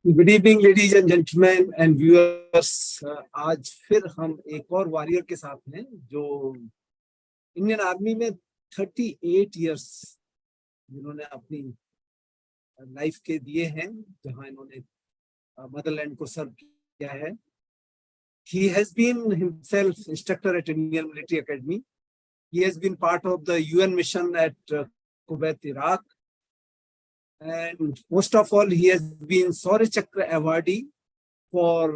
Good evening ladies and gentleman and viewers. आज फिर हम एक और वॉरियर के साथ हैं जो इंडियन आर्मी में 38 इयर्स जिन्होंने अपनी लाइफ के दिए हैं, जहां इन्होंने मदरलैंड को सर्व किया है। He has been himself instructor at Indian Military Academy. He has been part of the UN mission at Kuwait, Iraq. And most of all, he has been Shaurya Chakra awardee for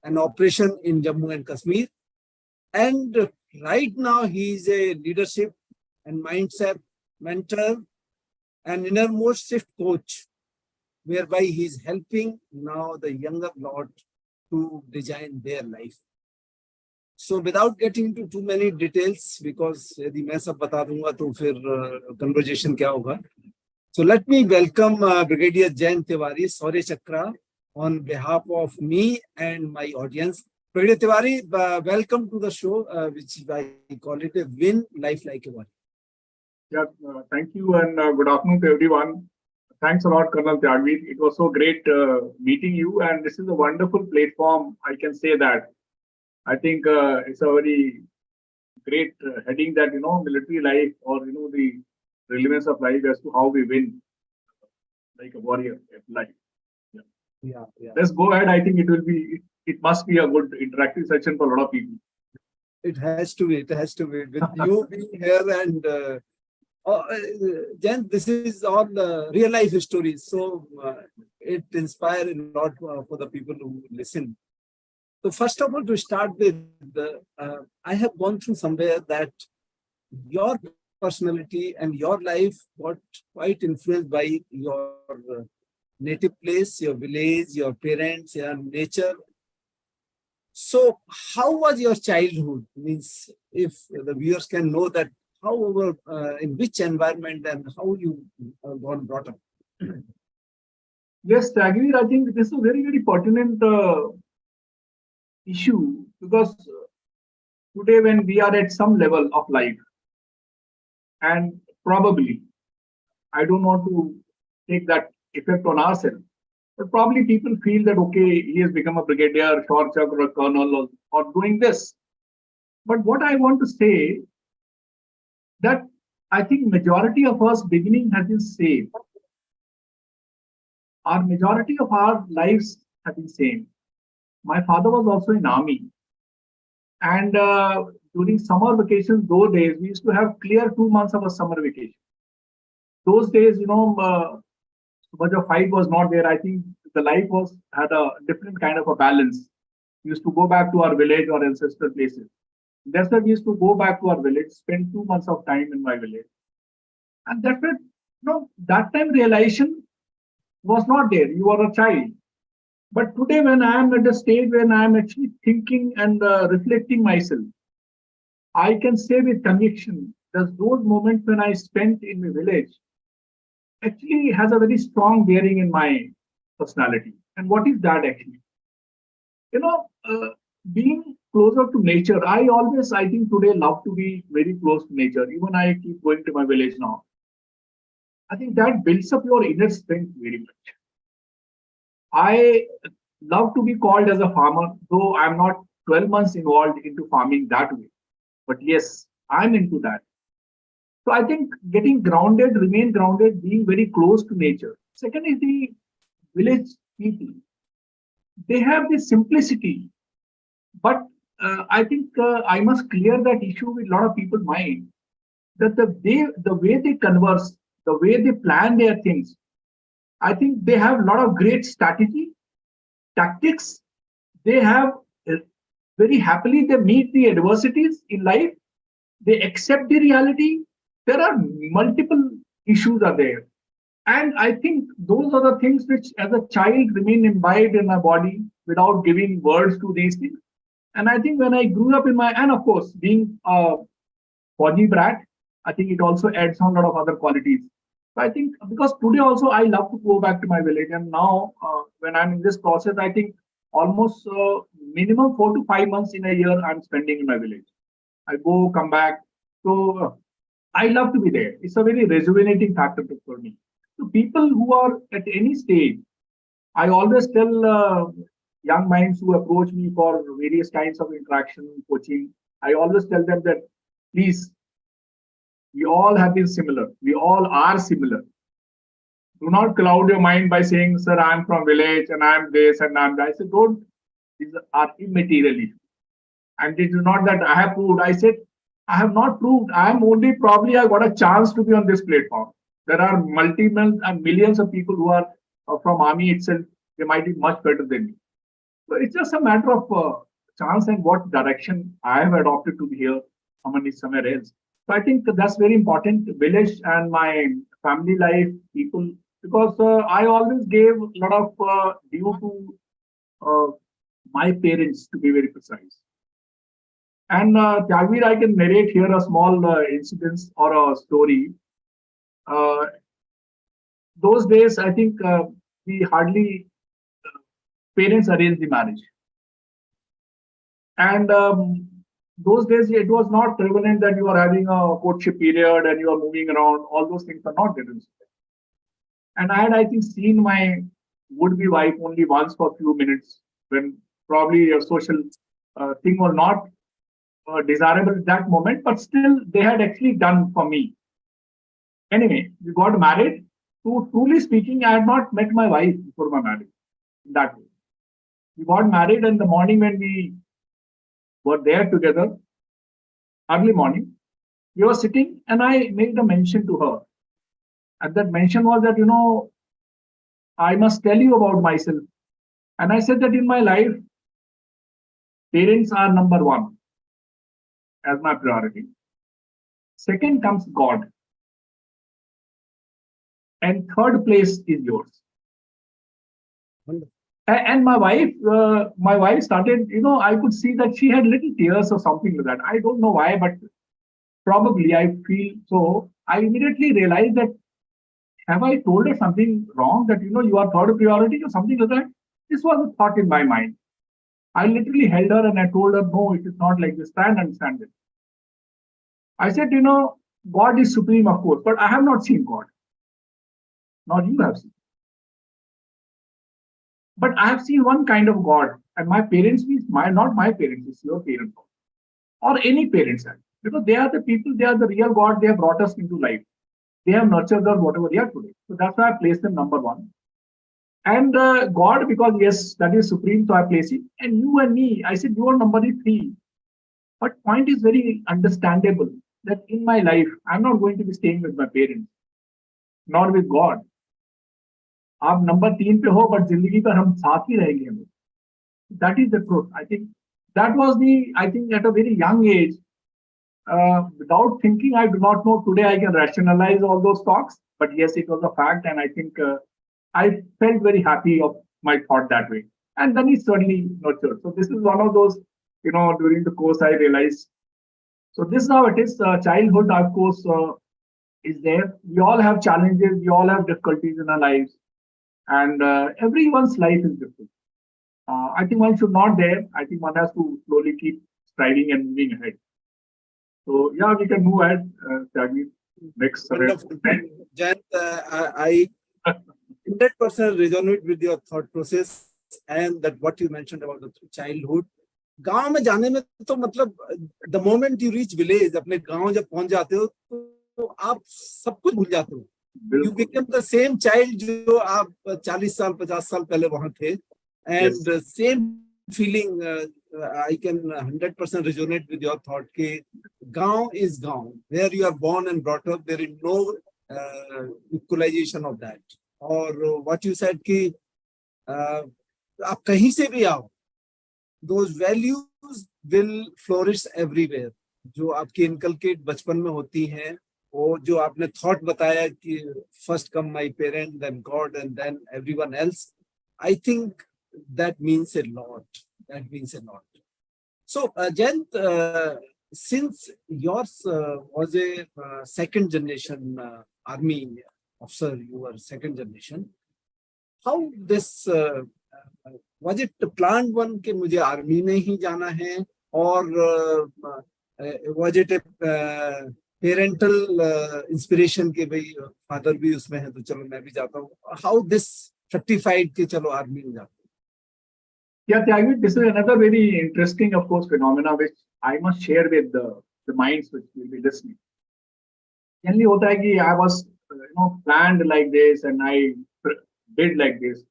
an operation in Jammu and Kashmir. And right now, he is a leadership and mindset mentor and innermost shift coach, whereby he is helping now the younger lot to design their life. So without getting into too many details, because यदि मैं सब बता दूंगा तो फिर conversation क्या होगा. So let me welcome Brigadier Jayant Tiwari, Shaurya Chakra, on behalf of me and my audience. Brigadier Tiwari, welcome to the show, which I call it a Win Life Like a Warrior. Yeah, thank you and good afternoon to everyone. Thanks a lot, Colonel Tyagveer. It was so great meeting you, and this is a wonderful platform. I can say that. I think it's a very great heading that, military life or, the relevance of life as to how we win like a warrior at life. Yeah. Let's go ahead. I think it must be a good interactive session for a lot of people. It has to be. With you being here and Jen, this is all real life stories. So it inspires a lot for the people who listen. So first of all, to start with, I have gone through somewhere that your personality and your life got quite influenced by your native place, your village, your parents, your nature. So how was your childhood? Means if the viewers can know that, how in which environment and how you got brought up? Yes, Tyagveer, I think this is a very, very pertinent issue, because today when we are at some level of life, and probably, I don't want to take that effect on ourselves, but probably people feel that, okay, he has become a brigadier, Shaurya Chakra, or a colonel, or doing this. But what I want to say, that I think majority of us beginning has been same. Our majority of our lives have been same. My father was also in army, and during summer vacations, those days we used to have clear 2 months of a summer vacation. Those days, much of fight was not there. I think the life had a different kind of a balance. We used to go back to our village or ancestral places. That's why we used to go back to our village, spend 2 months of time in my village. And that's why, that time realization was not there. You are a child. But today, when I am at a stage when I am actually thinking and reflecting myself, I can say with conviction that those moments when I spent in my village actually has a very strong bearing in my personality. And what is that actually? Being closer to nature. I think today love to be very close to nature. Even I keep going to my village now. I think that builds up your inner strength very much. I love to be called as a farmer, though I'm not 12 months involved into farming that way. But yes, I'm into that. So I think getting grounded, remain grounded, being very close to nature. Second is the village people. They have this simplicity, but I think I must clear that issue with a lot of people's mind, that the way they converse, the way they plan their things, I think they have a lot of great strategy, tactics. They have very happily, they meet the adversities in life. They accept the reality. There are multiple issues are there. And I think those are the things which as a child remain imbibed in my body without giving words to these things. And I think when I grew up and of course, being a Fauji brat, I think it also adds on a lot of other qualities. So I think because today also I love to go back to my village, and now when I'm in this process, I think almost minimum 4 to 5 months in a year I'm spending in my village. I go, come back. So I love to be there. It's a very rejuvenating factor for me. So people who are at any stage, I always tell young minds who approach me for various kinds of interaction, coaching, I always tell them that please, we all have been similar. We all are similar. Do not cloud your mind by saying, sir, I'm from village and I'm this and I'm that. I said, don't, these are immaterial issues. And it is not that I have proved. I said, I have not proved. I am only probably I got a chance to be on this platform. There are multiple and millions of people who are from army itself. They might be much better than me. So it's just a matter of chance and what direction I have adopted to be here. Someone is somewhere else. So I think that's very important. Village and my family life, people, because I always gave a lot of due to my parents, to be very precise. And Tyagveer, I can narrate here a small incident or a story. Those days, I think we hardly parents arranged the marriage. And those days, it was not prevalent that you are having a courtship period and you are moving around. All those things are not there. And I had, I think, seen my would-be wife only once for a few minutes when probably a social thing was not desirable at that moment, but still they had actually done for me. Anyway, we got married. So truly speaking, I had not met my wife before my marriage in that way. We got married in the morning when we were there together, early morning. We were sitting and I made a mention to her. And that mention was that, I must tell you about myself. And I said that in my life, parents are number one as my priority. Second comes God. And third place is yours. And my wife started, I could see that she had little tears or something like that. I don't know why, but probably I feel so. I immediately realized that have I told her something wrong that, you are third priority or something like that? This was a thought in my mind. I literally held her and I told her, no, it is not like this. Try and understand it. I said, God is supreme, of course, but I have not seen God. Not you have seen. But I have seen one kind of God. And my parents means not my parents, it's your parents. Or any parents. Because they are the people, they are the real God, they have brought us into life. They have nurtured us whatever they are today. So that's why I placed them number one. And God, because yes, that is supreme, so I place it. And you and me, I said, you are number 3. But point is very understandable that in my life, I'm not going to be staying with my parents, nor with God. आप number 3 पे हो, but जिंदगी पर हम साथ ही रहेंगे हम. That is the truth. I think that was at a very young age, without thinking, I do not know. Today I can rationalize all those talks, but yes, it was a fact, and I think I felt very happy of my thought that way. And then it's certainly nurtured. So this is one of those, during the course I realized. So this is how it is. Childhood, of course, is there. We all have challenges. We all have difficulties in our lives. And everyone's life is different. I think one should not dare. I think one has to slowly keep striving and moving ahead. So yeah, we can move ahead. Next. Jayant, I 100% resonate with your thought process and that what you mentioned about the childhood. गांव में जाने में तो मतलब the moment you reach village, अपने गांव जब पहुंच जाते हो तो आप सब कुछ भूल जाते हो. You become the same child जो आप 40 साल 50 साल पहले वहां थे, and yes. Same feeling I can 100% resonate with your thought कि गांव is गांव, where you are born and brought up, there is no equalization of that. और what you said कि आप कहीं से भी आओ, those values will flourish everywhere. जो आपकी inculcate बचपन में होती हैं, और जो आपने thought बताया कि first come my parent, then God, and then everyone else, I think that means a lot. That means a lot. So, Jayant, since yours was a second generation army officer, you were second generation, how this was it planned one कि मुझे army में ही जाना है, or was it a parental inspiration के भाई father भी उसमें है तो चलो मैं भी जाता हूँ? How this सर्टिफाइड के चलो आर्मी में जाते। Yeah, Tyagi, this is another very interesting, of course, phenomena which I must share with the minds which will be listening. Generally, hota hai ki I was, planned like this and I did like this.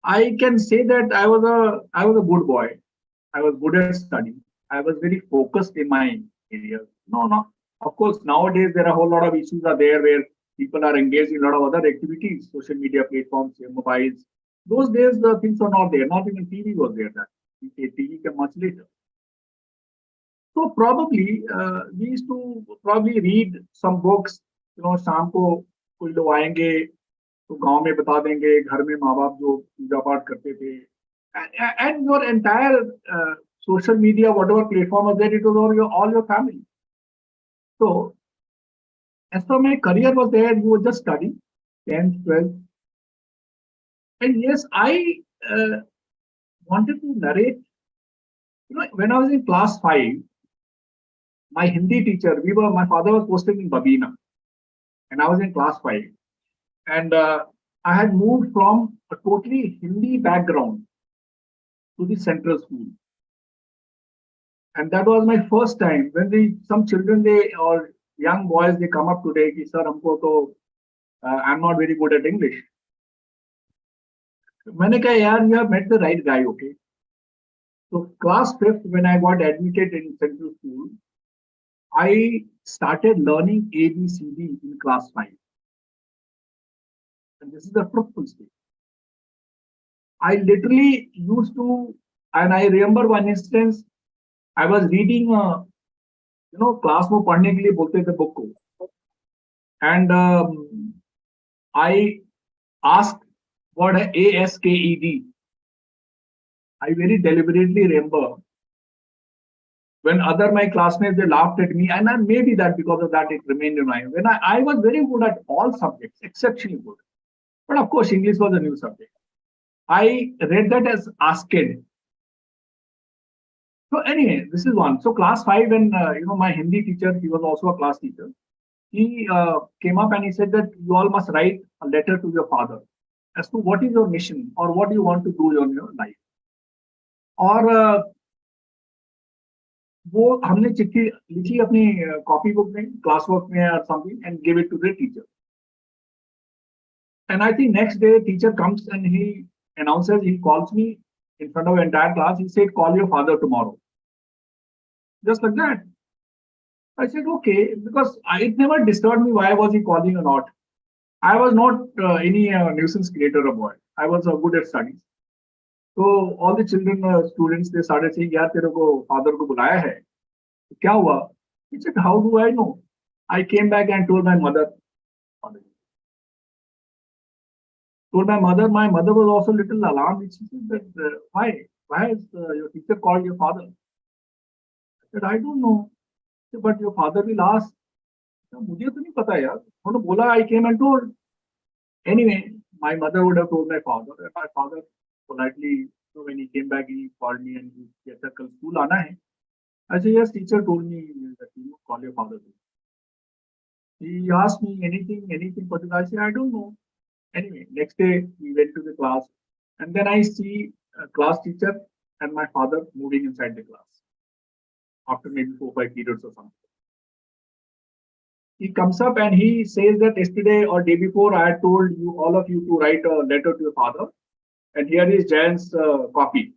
I can say that I was a good boy. I was good at studying. I was very focused in my area. No. Of course, nowadays there are a whole lot of issues are there where people are engaged in a lot of other activities, social media platforms, mobiles. Those days the things were not there. Not even TV was there. That TV came much later. So probably we used to probably read some books. शाम को कोई लोग आएंगे तो गांव में बता देंगे, घर में माँ बाप जो पूजा पाठ करते थे, and your entire social media, whatever platform was there, it was all your family. So as for my career was there, you were just studying 10th, 12th, and yes, I wanted to narrate. When I was in class 5, my Hindi teacher, my father was posted in Babina, and I was in class 5, and I had moved from a totally Hindi background to the central school. And that was my first time when some children, or young boys, they come up today, ki, sir, I'm not very good at English. मैंने कहा, यार, you have met the right guy, okay? So class 5th, when I got admitted in central school, I started learning ABCD in class 5. And this is the truthful statement. I literally used to, and I remember one instance, I was reading, class में पढ़ने के लिए बोलते थे book को, and I asked what ASKED. I very deliberately remember when my classmates, they laughed at me, and maybe that because of that it remained in my mind. When I was very good at all subjects, exceptionally good, but of course English was a new subject. I read that as ASKED. So anyway, this is one. So class 5, when my Hindi teacher, he was also a class teacher, he came up and he said that you all must write a letter to your father as to what is your mission or what you want to do in your life. और वो हमने चिट्ठी लिखी अपनी copy book में, class work में or something, and give it to the teacher. And I think next day teacher comes and he announces, he calls me in front of the entire class. He said, call your father tomorrow. Just like that. I said, okay, because it never disturbed me why was he calling or not. I was not any nuisance creator or boy. I was good at studies. So all the children, students, they started saying, yaar, tere ko father ko bulaya hai. Kya hua? He said, how do I know? I came back and told my mother. My mother was also a little alarmed. She said that, why has your teacher called your father? I said, I don't know. Said, but your father will ask. मुझे तो नहीं पता यार. उन्होंने बोला, I came and told. Anyway, my mother would have told my father. And my father politely, when he came back, he called me and he said, कल school आना है. I said, yes, teacher told me that you call your father. He asked me anything particular. I said, I don't know. Anyway, next day we went to the class, and then I see a class teacher and my father moving inside the class after maybe 4 or 5 periods or something. He comes up and he says that yesterday or day before I had told you, all of you, to write a letter to your father, and here is Jayant's copy.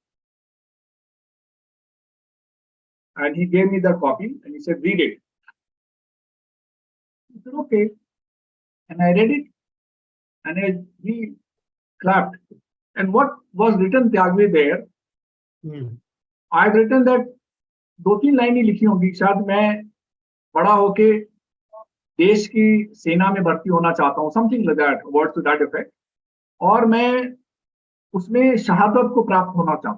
And he gave me the copy and he said, read it. I said, okay. And I read it. And he clapped. And what was written, Tyagvi, there, I had written that 2-3 लाइनें लिखी होंगी, शायद मैं बड़ा होके देश की सेना में भर्ती होना चाहता हूँ, something like that, words to that effect, और मैं उसमें शहादत को प्राप्त होना चाहता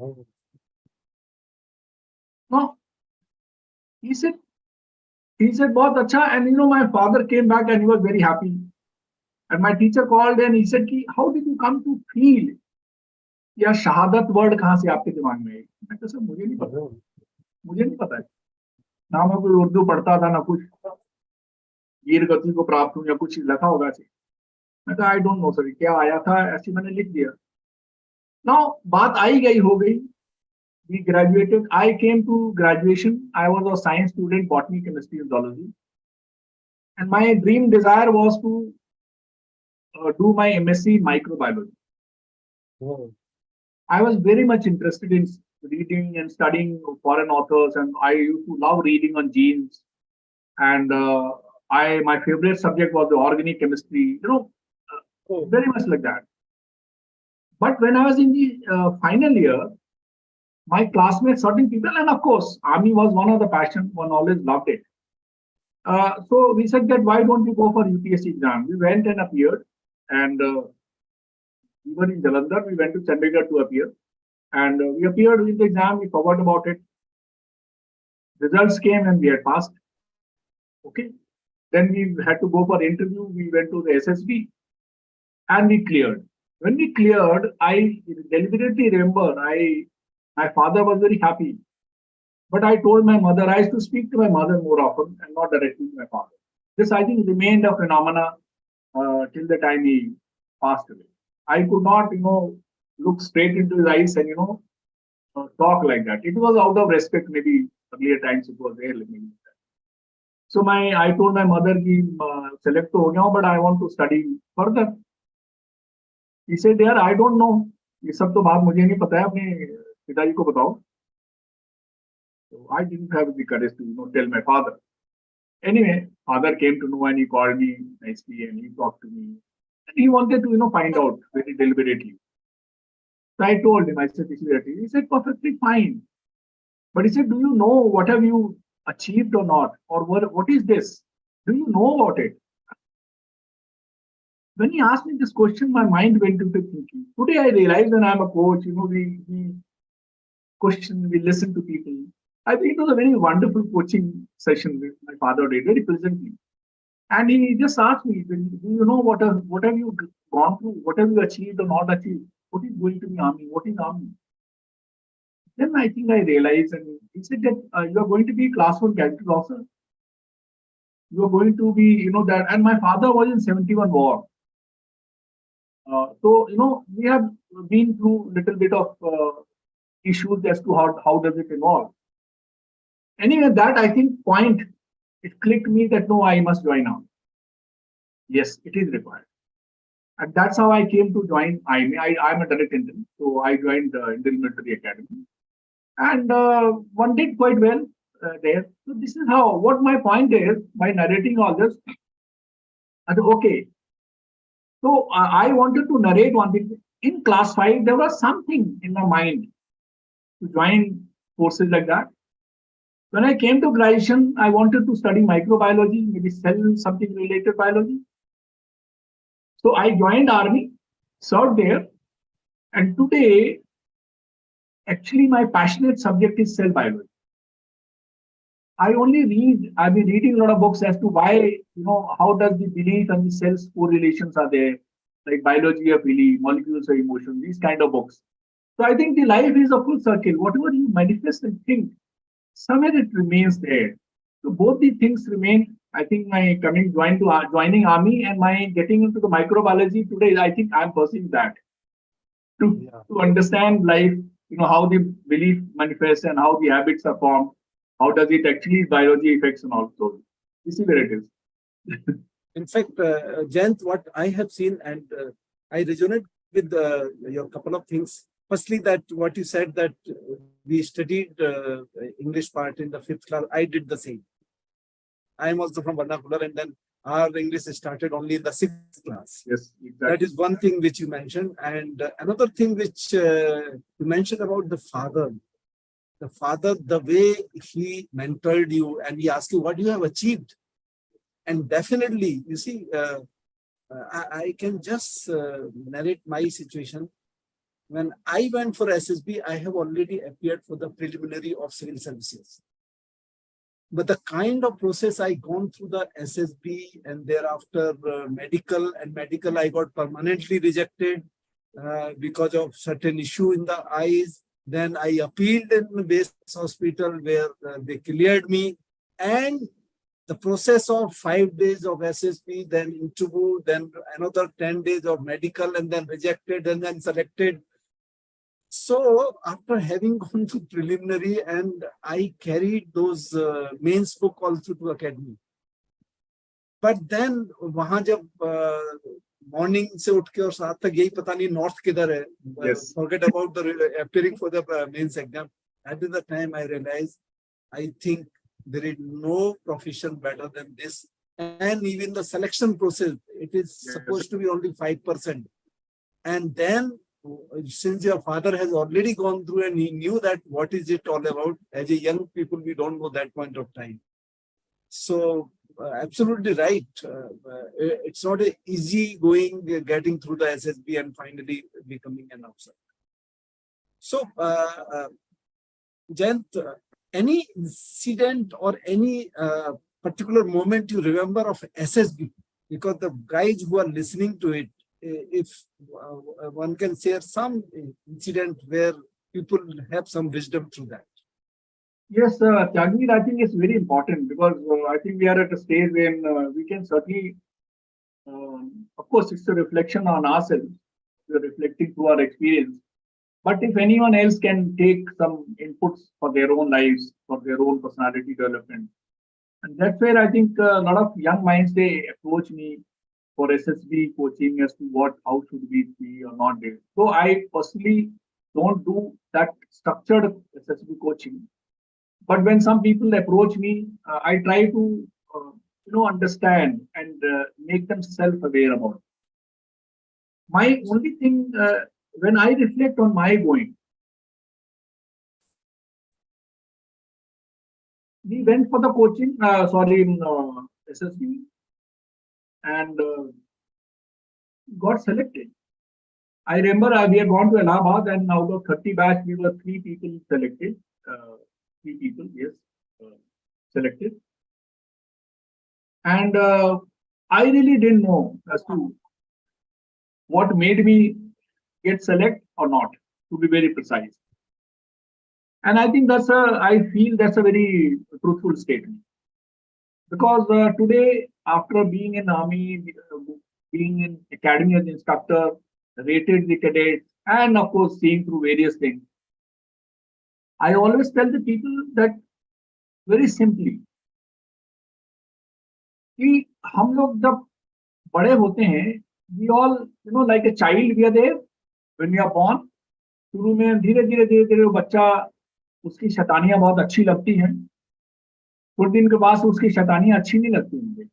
हूँ. No, he said, बहुत अच्छा. And my father came back and he was very happy. And my teacher called and he said, how did you come to feel? या शहादत वर्ड कहाँ से आपके दिमाग में आई? मैं कहा, सर मुझे नहीं पता है. ना मैं कोई उर्दू पढ़ता था, ना कुछ वीर गति को प्राप्त हूँ या कुछ लिखा होगा. मैं कहा, I don't know sir, क्या आया था, ऐसे मैंने लिख दिया. Now, बात आई गई हो गई. We graduated. I came to graduation. I was a science student, botany, chemistry, and zoology. And my dream desire was to do my MSc in microbiology. Oh, I was very much interested in reading and studying foreign authors, and I used to love reading on genes. And my favorite subject was the organic chemistry. oh, Very much like that. But when I was in the final year, my classmates, certain people, and of course, army was one of the passion. One always loved it. So we said that why don't you go for UPSC exam? We went and appeared, and we were in Jalandhar. We went to Chandigarh to appear, and we appeared with the exam. We forgot about it. Results came and we had passed. Okay. Then we had to go for interview. We went to the SSB, and we cleared. When we cleared, I deliberately remember my father was very happy. But I told my mother, I used to speak to my mother more often and not directly to my father. This, I think, remained a phenomena till the time he passed away. I could not, look straight into his eyes and, talk like that. It was out of respect, maybe earlier times it was there. Maybe. So I told my mother, select to ho gaya, but I want to study further. He said, यार, I don't know. ये सब तो बात मुझे नहीं पता है, अपने पिताजी को बताओ. So I didn't have the courage to, tell my father. Anyway, father came to know and he called me nicely and he talked to me. And he wanted to, find out very deliberately. So I told him, I said, this is it. He said, perfectly fine. But he said, do you know what have you achieved or not? Or what is this? Do you know about it? When he asked me this question, my mind went into thinking. Today I realize when I'm a coach, we question, we listen to people. I think it was a very wonderful coaching session that my father did, very pleasantly. And he just asked me, do you know what have you gone through? What have you achieved or not achieved? What is going to be army? What is army? Then I think I realized, and he said that you are going to be class 1 cadet officer. You are going to be, that. And my father was in 71 war. So, we have been through a little bit of issues as to how does it involve. Anyway, that I think point, it clicked me that no, I must join army. Yes, it is required. And that's how I came to join army. I'm a direct Indian, so I joined the Indian Military Academy. And one did quite well there. So this is what my point is, by narrating all this. I said, okay. So I wanted to narrate one thing. In class 5, there was something in my mind to join forces like that. When I came to graduation, I wanted to study microbiology, maybe something related biology. So I joined army, served there, and today, actually, my passionate subject is cell biology. I've been reading a lot of books as to why, how does the belief and the cells correlations are there, like biology of belief, molecules of emotion, these kind of books. So I think the life is a full circle. Whatever you manifest and think, somewhere it remains there. So both the things remain. I think my joining army and my getting into the microbiology today, I think I'm pursuing that to understand life, how the belief manifests and how the habits are formed. How does it actually biology affects and all those? You see where it is. In fact, Jayant, what I have seen, and I resonate with your couple of things. Firstly, that what you said that we studied English part in the 5th class. I did the same. I am also from vernacular, and then our English started only in the 6th class. Yes, exactly. That is one thing which you mentioned. And another thing which you mentioned about the father. The father, the way he mentored you and he asked you what you have achieved. And definitely, you see, I can just narrate my situation. When I went for SSB, I have already appeared for the preliminary of civil services. But the kind of process I gone through the SSB and thereafter medical I got permanently rejected because of certain issue in the eyes. Then I appealed in the base hospital where they cleared me. And the process of 5 days of SSP, then interview, then another 10 days of medical, and then rejected, and then selected. So after having gone to preliminary, and I carried those mains book also to academy. But then वहाँ जब morning से उठ के और साथ तक यही पता नहीं north किधर है. Yes. Forget about the appearing for the mains exam. That is the time I realized, I think there is no profession better than this. And even the selection process, it is supposed to be only 5%. And then, since your father has already gone through and he knew that what is it all about, as a young people, we don't know that point of time. So, absolutely right. It's not a easy going, getting through the SSB and finally becoming an officer. So, Jayant, any incident or any particular moment you remember of SSB? Because the guys who are listening to it, if one can share some incident where people have some wisdom through that. Yes, Tyagveer, I think it's very important because I think we are at a stage when we can certainly, of course, it's a reflection on ourselves. We're reflecting through our experience. But if anyone else can take some inputs for their own lives, for their own personality development. And that's where I think a lot of young minds, they approach me for SSB coaching as to how should we be or not be. So I personally don't do that structured SSB coaching. But when some people approach me, I try to, understand and make them self-aware about it. My only thing, when I reflect on my going, we went for the coaching, SSB, and got selected. I remember we had gone to Allahabad, and out of 30 batch, we were 3 people selected. 3 people, yes, selected. And I really didn't know as to what made me get select or not, to be very precise. And I think I feel that's a very truthful statement. Because today, after being in army, being in academy as instructor, rated the cadets, and of course, seeing through various things, I always tell the people that very simply, कि हम लोग जब बड़े होते हैं, we all, like a child, we are there when we are born. शुरू में धीरे धीरे वो बच्चा, उसकी शैतानियां बहुत अच्छी लगती हैं. कुछ दिन के बाद उसकी शैतानियां अच्छी नहीं लगती मुझे.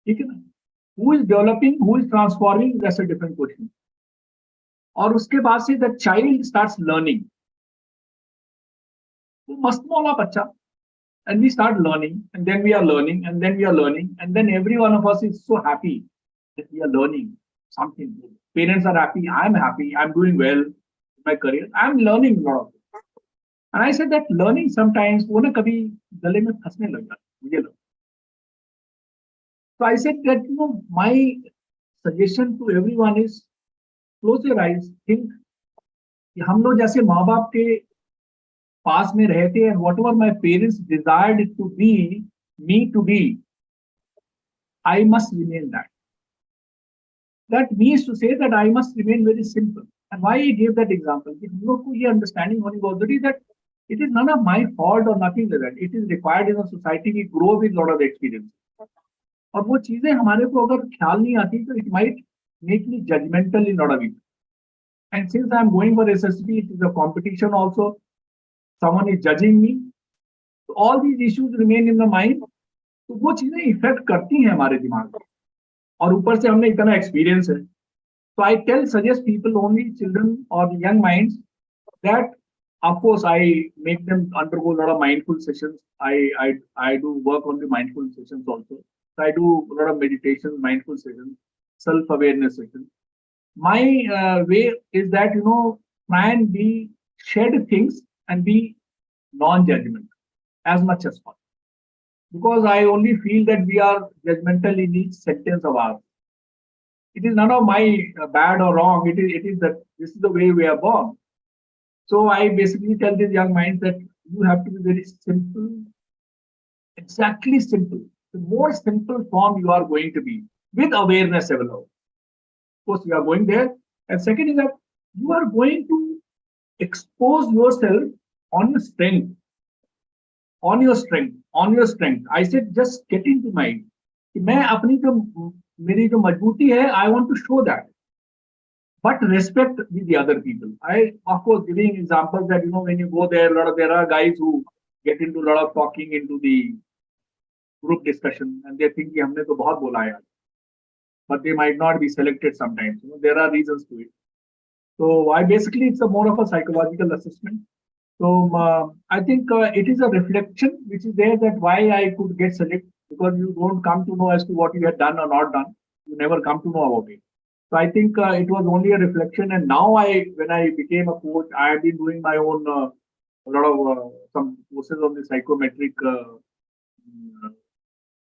ठीक है ना? Who is developing, who is transforming, that's a different question. और उसके बाद से the child starts learning. वो मस्त मौला बच्चा. And we start learning, and then we are learning, and then we are learning, and then every one of us is so happy that we are learning something. Parents are happy, I'm happy, I'm doing well in my career, I'm learning a lot of it. And I said that learning sometimes, वो ना कभी गले में फंसने लग जाता है, मुझे लगा. So I said that, my suggestion to everyone is, close your eyes, think, कि हम लोग जैसे माँ बाप के पास में रहते हैं, and whatever my parents desired it to be, me to be, I must remain that. That means to say that I must remain very simple. And why I gave that example? कि हम लोग को ये understanding होनी बहुत जरूरी that it is none of my fault or nothing like that. It is required in a society. We grow with a lot of experience. और वो चीजें हमारे को अगर ख्याल नहीं आती तो it might make me judgmental in a lot of it. And since I am going for SSB, it is a competition also. Someone is judging me. So all these issues remain in the mind. तो वो चीजें effect करती हैं हमारे दिमाग में. और ऊपर से हमने इतना एक्सपीरियंस है. So I suggest people, only children or young minds, that of course I make them undergo a lot of mindful sessions. I do work on the mindful sessions also. So I do a lot of meditation, mindful sessions, self-awareness sessions. My way is that, try and shed things and be non-judgmental as much as possible. Because I only feel that we are judgmental in each sentence of ours. It is none of my bad or wrong. It is that this is the way we are born. So I basically tell these young minds that you have to be very simple, Exactly simple. The more simple form you are going to be with awareness level. Of course, you are going there. And second is that you are going to expose yourself on your strength, on your strength, on your strength. I said, just get into mind. मैं अपनी जो मेरी जो मजबूती है, I want to show that. But respect with the other people. I, of course, giving examples that, when you go there, there are guys who get into a lot of talking into the group discussion and they think कि हमने तो बहुत बोला है, but they might not be selected sometimes. There are reasons to it. So I basically, it's a more of a psychological assessment. So I think it is a reflection which is there that why I could get selected, because you don't come to know as to what you had done or not done. You never come to know about it. So I think it was only a reflection. And now when I became a coach, I have been doing my own a lot of some courses on the psychometric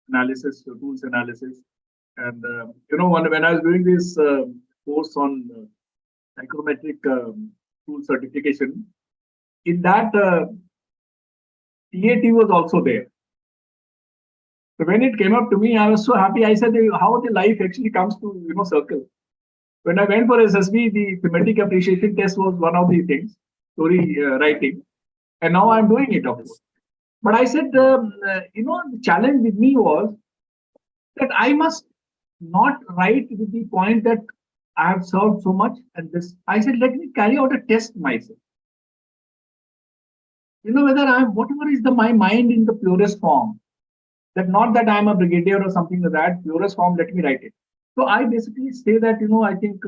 analysis, tools analysis. And when I was doing this course on psychometric tool certification, in that TAT was also there. So when it came up to me, I was so happy. I said, how the life actually comes to circle. When I went for SSB, the thematic appreciation test was one of the things, story writing, and now I'm doing it, of course. But I said, the challenge with me was that I must not write with the point that I have served so much, and this. I said, let me carry out a test myself. Whether whatever is my mind in the purest form, that not that I'm a brigadier or something like that, purest form, let me write it. So I basically say that, I think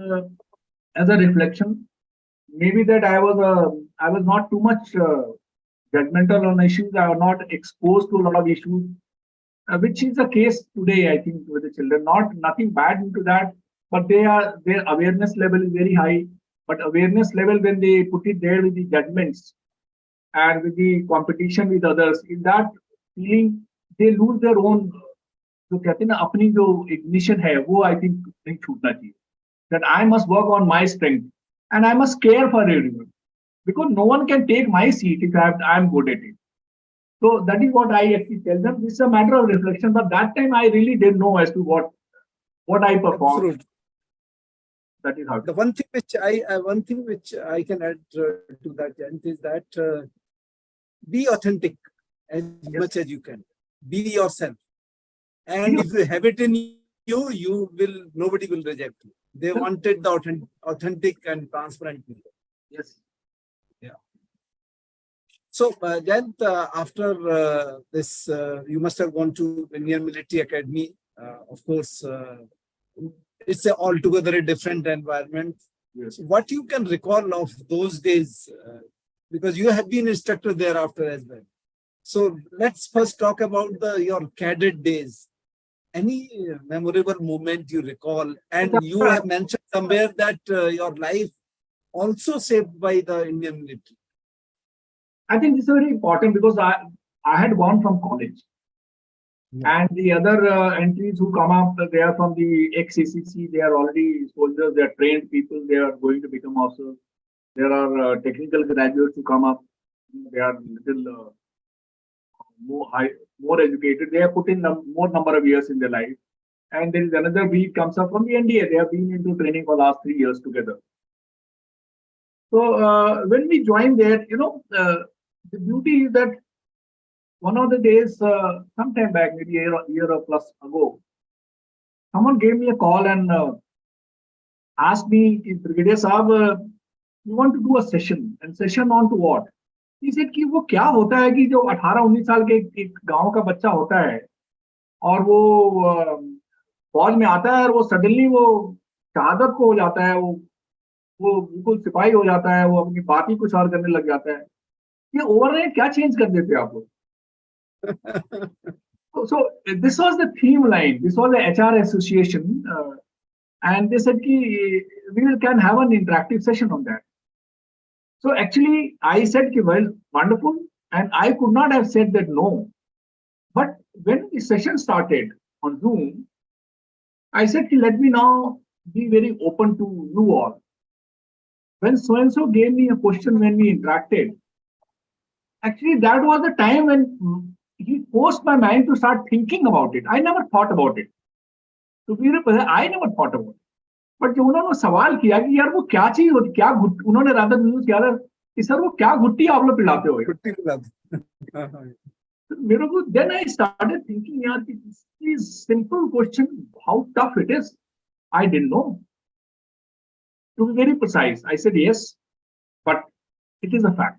as a reflection, maybe that I was not too much judgmental on issues. I was not exposed to a lot of issues, which is the case today, I think, with the children. Nothing bad into that, but their awareness level is very high. But awareness level, when they put it there with the judgments and with the competition with others, in that feeling, they lose their own. जो कहते हैं ना अपनी जो ignition है वो I think नहीं छूटना चाहिए. That I must work on my strength and I must care for everyone, because no one can take my seat if I'm good at it. So that is what I actually tell them. This is a matter of reflection, but that time I really didn't know as to what I performed. Absolutely. That is how. The one thing which I can add to that, Jayant, is that be authentic as much as you can. Be yourself. And if you have it in you, nobody will reject you. They wanted the authentic and transparent people. Yes. Yeah. So, Jayant, after this, you must have gone to Indian Military Academy. Of course, it's altogether a different environment. Yes. So what you can recall of those days, because you have been instructor thereafter as well. So let's first talk about your cadet days. Any memorable moment you recall? And you have mentioned somewhere that your life also saved by the Indian military. I think this is very important because I had gone from college. Yeah. And the other entries who come up, they are from the ex-CCC, they are already soldiers, they are trained people, they are going to become officers. There are technical graduates who come up, they are little more educated, they have put in more number of years in their life. And there is another breed comes up from the NDA. They have been into training for the last 3 years together. So when we joined there, the beauty is that one of the days, sometime back, maybe a year or plus ago, someone gave me a call and asked me, Brigadier Saab, we want to do a session. And session on to what? He said कि वो क्या होता है कि जो 18-19 साल के एक गांव का बच्चा होता है और वो फौज में आता है और वो सडनली वो शहादत को हो जाता है, वो बिल्कुल सिपाही हो जाता है, वो अपनी बात ही कुछ और करने लग जाता है. ये ओवरनाइट क्या चेंज कर देते आप लोग? So this was the theme line. This was the HR association, and they said कि we can have an interactive session on that. So actually, I said, well, wonderful, and I could not have said that no. But when the session started on Zoom, I said, let me now be very open to you all. When so-and-so gave me a question when we interacted, actually that was the time when he forced my mind to start thinking about it. I never thought about it. तो मेरे I never thought about it. But जब उन्होंने सवाल किया कि यार वो क्या चीज होती, क्या उन्होंने रादर यूज किया था कि सर वो क्या घुट्टी आप लोग पिलाते हो मेरे को, देन आई स्टार्टेड थिंकिंग यार कि this simple question, how tough it is, I didn't know. To be very precise, I said yes, but it is a fact.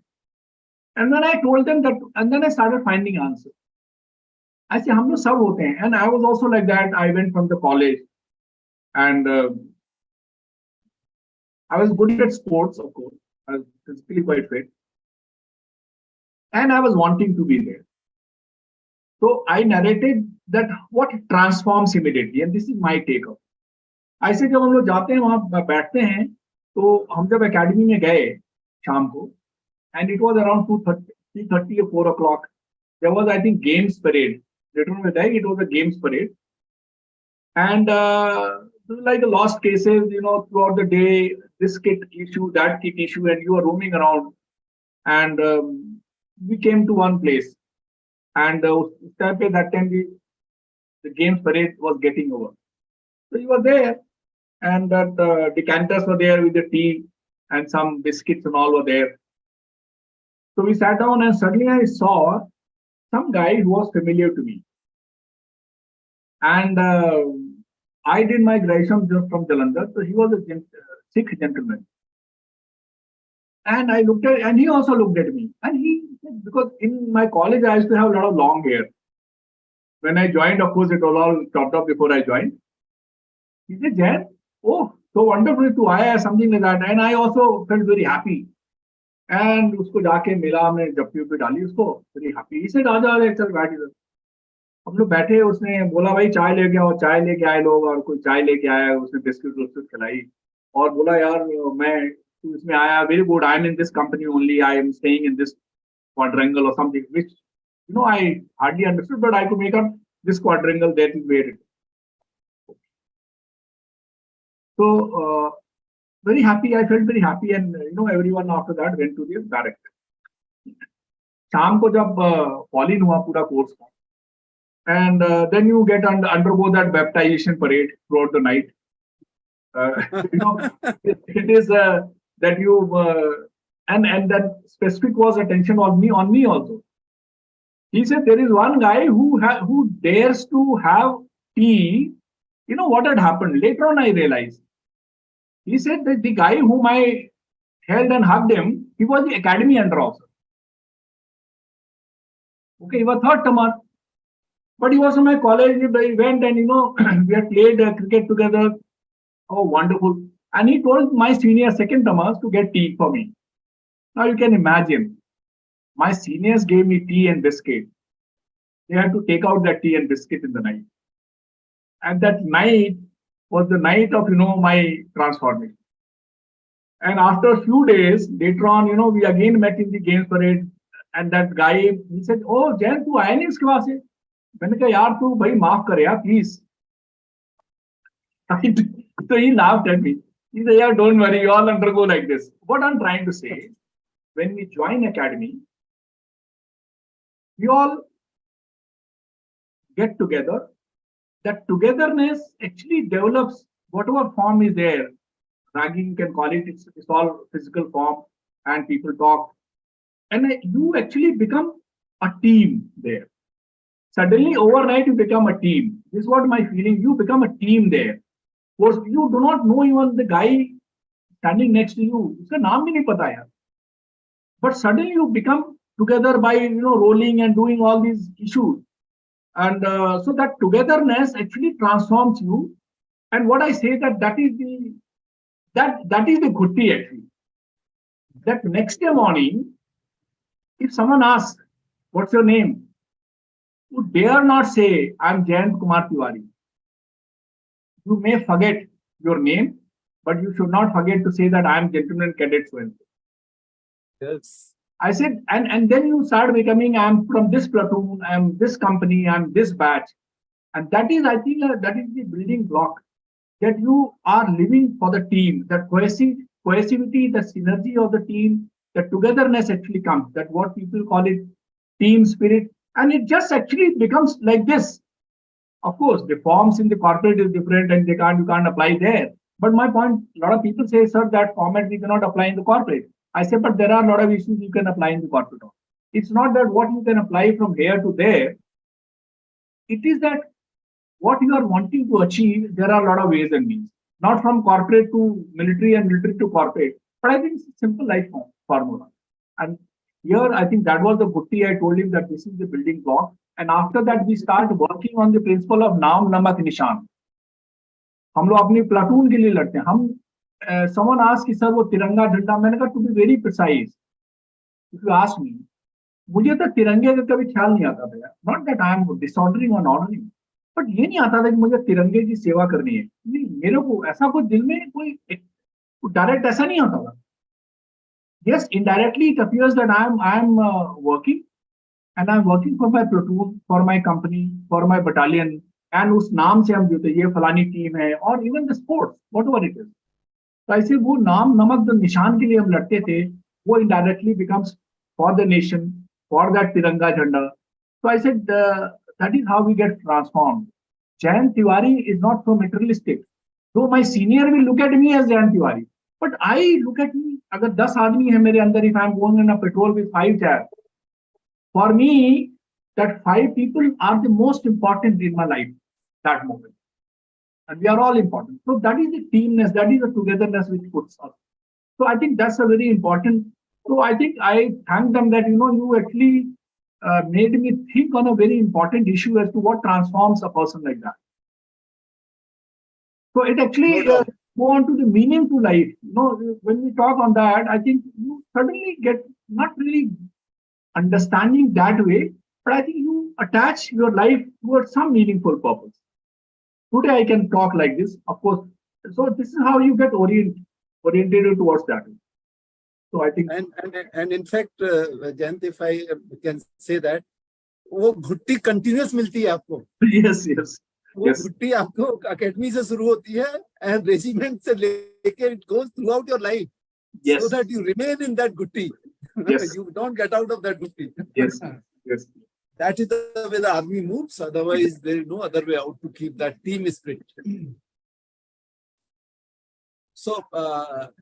And then I told them that, and then I started finding answers. I said, हम लोग सब होते हैं. And I was also like that. I went from the college, and I was good at sports, of course. I was physically quite fit, and I was wanting to be there. So I narrated that what transforms immediately, and this is my take up. I said, जब हम लोग जाते हैं वहां बैठते हैं, तो हम जब एकेडमी में गए शाम को, and it was around 3:30 or 4 o'clock. There was, I think, games parade. Later on, it was a games parade. And like the lost cases, throughout the day, this kit issue, that kit issue, and you are roaming around. And we came to one place. And that time, the games parade was getting over. So you were there. And that decanters were there with the tea, and some biscuits and all were there. So we sat down, and suddenly I saw some guy who was familiar to me. And I did my graduation from Jalandhar, so he was a Sikh gentleman. And I looked at, and he also looked at me. And he, because in my college I used to have a lot of long hair. When I joined, of course, it was all chopped off before I joined. He said, Jayant, oh, so wonderful to I something like that. And I also felt very happy. And उसको जाके मिला, हमने जप्पी पे डाली उसको, very happy. He said, आजा चल बैठ इधर. हम लोग बैठे, उसने बोला भाई चाय लेके आओ, चाय लेके आए लोग, और कोई चाय लेके आया, उसने बिस्किट विस्किट खिलाई और बोला यार मैं तू इसमें आया, very good, I am in this company only, I am staying in this quadrangle or something, which I hardly understood, but I could make out this quadrangle, that is where it is. So very happy, I felt very happy, and everyone after that went to the barrack. शाम को जब fall in हुआ पूरा course का, and then you get undergo that baptization parade throughout the night. It is that you and that specific was attention on me also. He said there is one guy who dares to have tea. You know what had happened? Later on, I realized. He said that the guy whom I held and hugged him, he was the academy under officer. Okay, he was third termer. But he was in my college, we went and, we had played cricket together. Oh, wonderful. And he told my senior second termers to get tea for me. Now you can imagine, my seniors gave me tea and biscuit. They had to take out that tea and biscuit in the night. And that night was the night of, my transformation. And after a few days, later on, we again met in the games parade. And that guy, he said, oh, Jayant, tu aaya nahi iske paas se? मैंने कहा यार तू भाई माफ करे यार please. So he laughed at me. He said, yeah, don't worry, you all undergo like this. What I'm trying to say, when we join academy, we all get together. That togetherness actually develops whatever form is there. Ragging, you can call it, it's all physical form, and people talk. And you actually become a team there. Suddenly, overnight, you become a team. This is what my feeling. You become a team there. Of course, you do not know even the guy standing next to you. Uska naam bhi nahi pata hai. But suddenly, you become together by rolling and doing all these issues. And so that togetherness actually transforms you. And what I say that is the ghutti actually. That next day morning, if someone asks, "What's your name?" you dare not say, I'm Jayant Kumar Tiwari. You may forget your name, but you should not forget to say that I'm Gentleman Cadet so-and-so. Yes. I said, and then you start becoming, I'm from this platoon, I'm this company, I'm this batch. And that is, I think, that is the building block, that you are living for the team, that cohesivity, the synergy of the team, the togetherness actually comes, that what people call it team spirit. And it just actually becomes like this. Of course, the forms in the corporate is different and you can't apply there. But my point, a lot of people say, sir, that format we cannot apply in the corporate. I say, but there are a lot of issues you can apply in the corporate. It's not that what you can apply from here to there. It is that what you are wanting to achieve, there are a lot of ways and means. Not from corporate to military and military to corporate. But I think it's a simple life formula. And here, I think that was the Gutti. I told him that this is the building block. And after that, we start working on the principle of naam, namak, nishan. हम लोग अपनी platoon के लिए लड़ते हैं. हम someone asked कि sir वो तिरंगा झंडा, मैंने कहा to be very precise. If you ask me, मुझे तो तिरंगे का कभी ख्याल नहीं आता था. Not that I am disordering or ordering, but ये नहीं आता था कि मुझे तिरंगे की सेवा करनी है. नहीं, मेरे को ऐसा कोई दिल में कोई डायरेक्ट ऐसा नहीं आता था. Yes, indirectly it appears that I am working, and I'm working for my platoon, for my company, for my battalion, and उस नाम से हम जुड़ते, ये फलानी टीम है, और even the sports, whatever it is. तो ऐसे वो नाम नमक जो निशान के लिए हम लड़ते थे, वो indirectly becomes for the nation, for that तिरंगा झंडा. So I said that is how we get transformed. Jayant Tiwari is not so materialistic. Though my senior will look at me as Jayant Tiwari, but I look at me. अगर 10 आदमी है मेरे अंदर, if I am going on a patrol with 5 chair, for me, that 5 people are the most important in my life, that moment. And we are all important. So that is the teamness, that is the togetherness which puts us. So I think that's a very important. So I think I thank them that, you actually made me think on a very important issue as to what transforms a person like that. So it actually go on to the meaning to life. When we talk on that, I think you suddenly get not really understanding that way, but I think you attach your life towards some meaningful purpose. Today I can talk like this, of course. So this is how you get oriented towards that. So I think, and in fact, Jayant, if I can say that, वो घुट्टी continuous मिलती है आपको. Yes. वो घुट्टी आपको academy से शुरू होती है and regiment से लेके it goes throughout your life. Yes. So that you remain in that घुट्टी. Yes. You don't get out of that घुट्टी. Yes. That is the way the army moves. Otherwise, there is no other way out to keep that team spirit. So,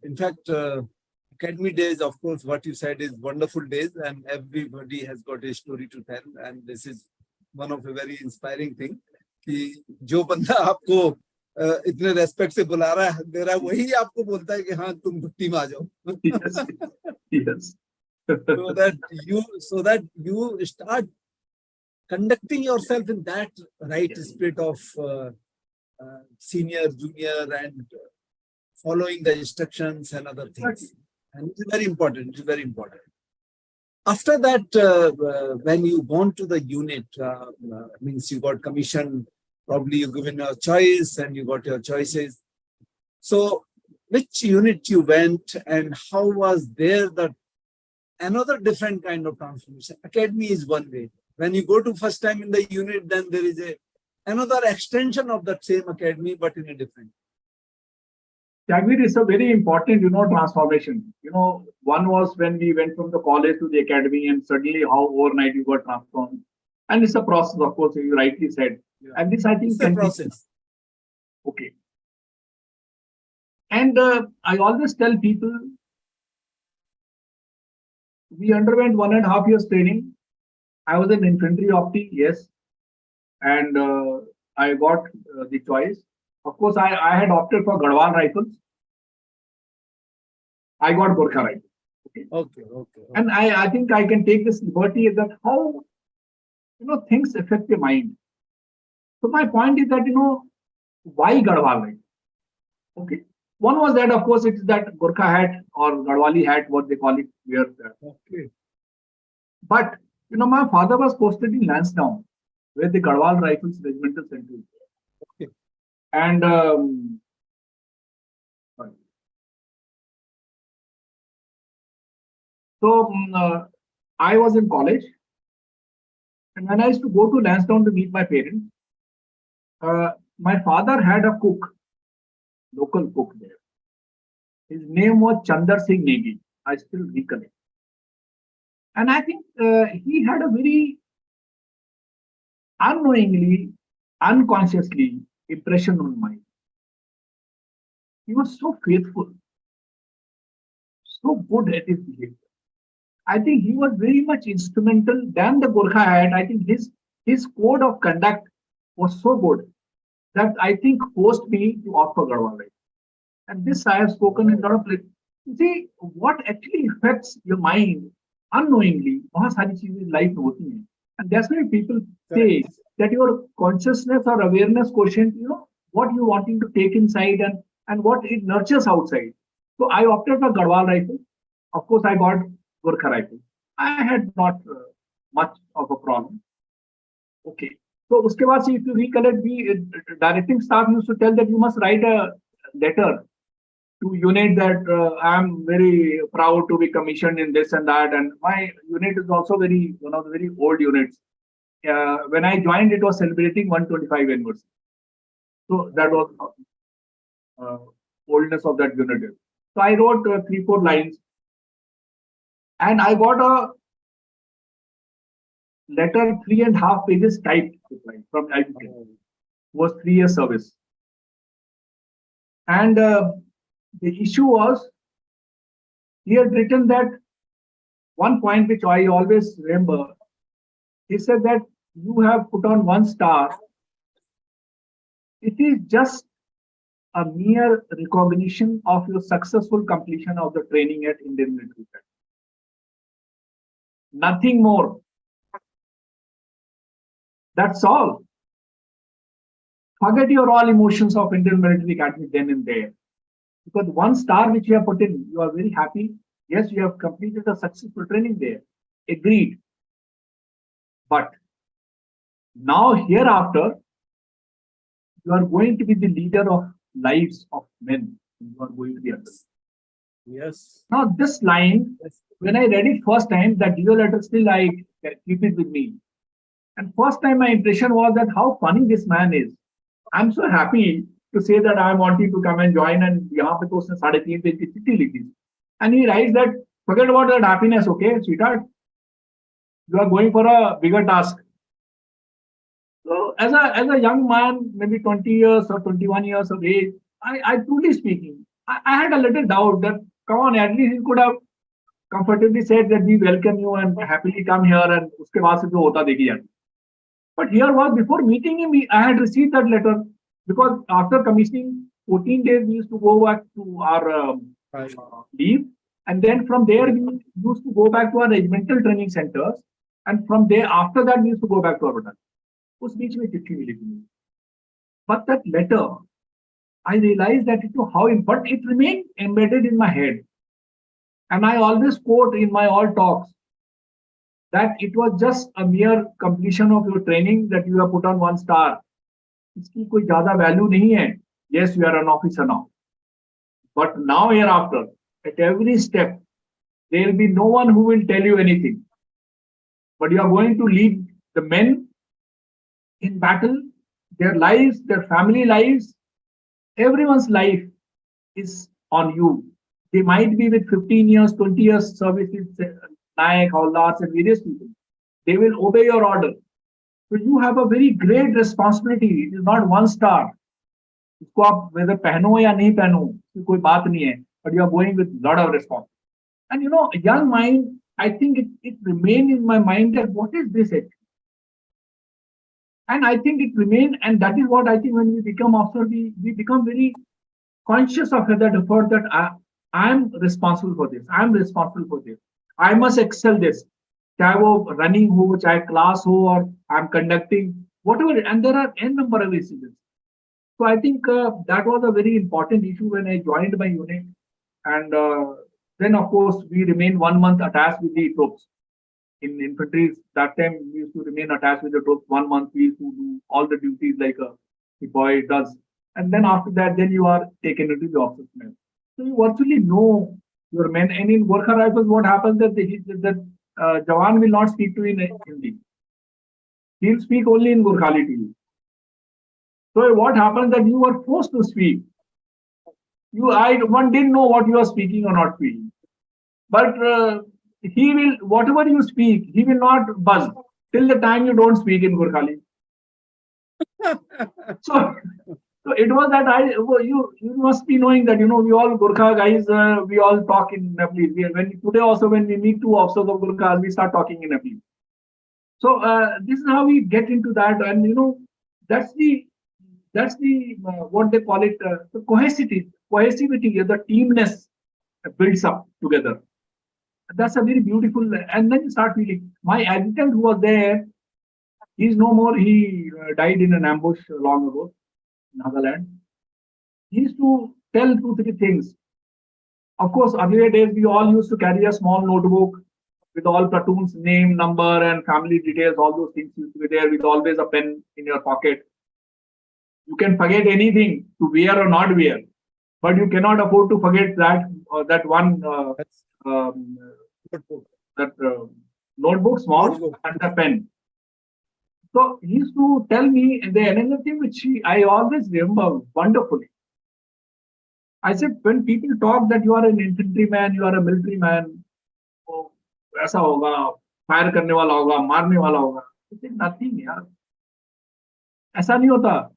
in fact, academy days, of course, what you said is wonderful days, and everybody has got a story to tell. And this is one of a very inspiring thing. कि जो बंदा आपको इतने respect से बुला रहा है, दे रहा है, वही आपको बोलता है कि हाँ तुम भुट्टी में आ जाओ. Yes. so that you start conducting yourself in that right spirit of senior, junior, and following the instructions and other things. And it's very important. It's very important. After that, when you gone to the unit, means you got commission, probably you given your choice and you got your choices. So which unit you went and how was there another different kind of transformation? Academy is one way. When you go to first time in the unit, then there is another extension of that same academy, but in a different. Jagvir, is a very important, transformation. One was when we went from the college to the academy and suddenly how overnight you got transformed. And it's a process, of course, you rightly said. Yeah. And this, I think, it's a process. Okay. And I always tell people, we underwent 1.5 years training. I was an infantry opti, yes. And I got the choice. Of course, I had opted for Garhwal rifles. I got Gorkha rifles. Okay. And I think I can take this liberty that how, things affect the mind. So my point is that, why Garhwal rifle? Okay. One was that, of course, it's that Gorkha hat or Garhwali hat, what they call it here. Okay. But, my father was posted in Lansdowne, where the Garhwal Rifles Regimental Center is. Okay. And so I was in college, and when I used to go to Lansdowne to meet my parents, my father had a cook, local cook there. His name was Chandar Singh Negi. I still recollect. And I think he had a very unknowingly, unconsciously, impression on mind. He was so faithful, so good at his behavior. I think he was very much instrumental than the Gorkha had. I think his code of conduct was so good that I think forced me to opt for Garhwal. And this I have spoken in a lot of places. You see, what actually affects your mind unknowingly, बहुत सारी चीजें life में होती हैं. And that's why people say that your consciousness or awareness quotient, what you wanting to take inside and what it nurtures outside. So I opted for Garhwal rifle. Of course, I got Gorkha rifle. I had not much of a problem. Okay. So uske baad se, if you recollect, the directing staff used to tell that you must write a letter to unit that I'm very proud to be commissioned in this and that. And my unit is also one of the very old units. When I joined, it was celebrating 125 anniversary. So that was oldness of that unit. So I wrote 3-4 lines, and I got a letter 3.5 pages typed from IBK. Was 3 years service. And the issue was, he had written that one point which I always remember. He said that you have put on 1 star. It is just a mere recognition of your successful completion of the training at Indian Military Academy. Nothing more. That's all. Forget your all emotions of Indian Military Academy then and there. Because 1 star which you have put in, you are very happy. Yes, you have completed a successful training there. Agreed. But now hereafter, you are going to be the leader of lives of men. You are going to be under. Yes. Now this line, when I read it first time, that dear letter, still I keep it with me. And first time my impression was that how funny this man is. I'm so happy to say that I am wanting to come and join, and यहाँ पे तो उसने 3.5 page की चिट्ठी लिखी. And he writes that, forget about that happiness, okay, sweetheart. You are going for a bigger task. So as a young man, maybe 20 years or 21 years of age, I truly speaking, I had a little doubt that, come on, at least he could have comfortably said that we welcome you and happily come here, and उसके बाद से जो होता देखी जाती. But here was, before meeting him, I had received that letter, because after commissioning 14 days, we used to go back to our leave. And then from there, we used to go back to our regimental training centers. And from there, after that, we used to go back to our battalion. उस बीच में चिट्ठी मिली थी. But that letter, I realized that how important it remained embedded in my head. And I always quote in my all talks that it was just a mere completion of your training that you have put on 1 star. इसकी कोई ज़्यादा value नहीं है. Yes, you are an officer now. But now hereafter, at every step, there will be no one who will tell you anything. But you are going to lead the men in battle, their lives, their family lives, everyone's life is on you. They might be with 15 years, 20 years services, Nayak, Hawlars, and various people. They will obey your order. So you have a very great responsibility. It is not 1 star. इसको आप whether पहनो या नहीं पहनो, कोई बात नहीं है. But you are going with a lot of responsibility. And a young mind, I think it remained in my mind that what is this actually? And I think it remained, and that is what I think when we become officer, we become very conscious of that effort that I am responsible for this. I am responsible for this. I must excel this. चाहे वो running हो, चाहे class हो, or I am conducting, whatever. And there are n number of incidents. So I think that was a very important issue when I joined my unit. And then, of course, we remained 1 month attached with the troops. In infantry, that time we used to remain attached with the troops 1 month. We used to do all the duties like a boy does. And then after that, then you are taken into the office. So you virtually know your men. And in Gorkha Rifles, what happens that Jawan will not speak to you in Hindi. He'll speak only in Gorkhali to you. So what happens that you are forced to speak. One didn't know what you are speaking or not speaking. But he will, whatever you speak, he will not buzz till the time you don't speak in Gorkhali. So, so it was that you must be knowing that we all Gurkha guys, we all talk in Nepalese. Today also when we meet two officers of Gurkha, we start talking in Nepalese. So this is how we get into that, and that's the what they call it, the cohesivity, the teamness builds up together. That's a very beautiful, and then you start feeling. My adjutant who was there, he's no more. He died in an ambush long ago in Nagaland. He used to tell 2, 3 things. Of course, earlier days we all used to carry a small notebook with all platoons' name, number, and family details. All those things used to be there with always a pen in your pocket. You can forget anything to wear or not wear, but you cannot afford to forget that one notebook, small, and the pen. So he used to tell me another thing which I always remember wonderfully. I said, when people talk that you are an infantryman, you are a military man, oh, ऐसा होगा, fire करने वाला होगा, मारने वाला होगा. I said, nothing, यार. ऐसा नहीं होता.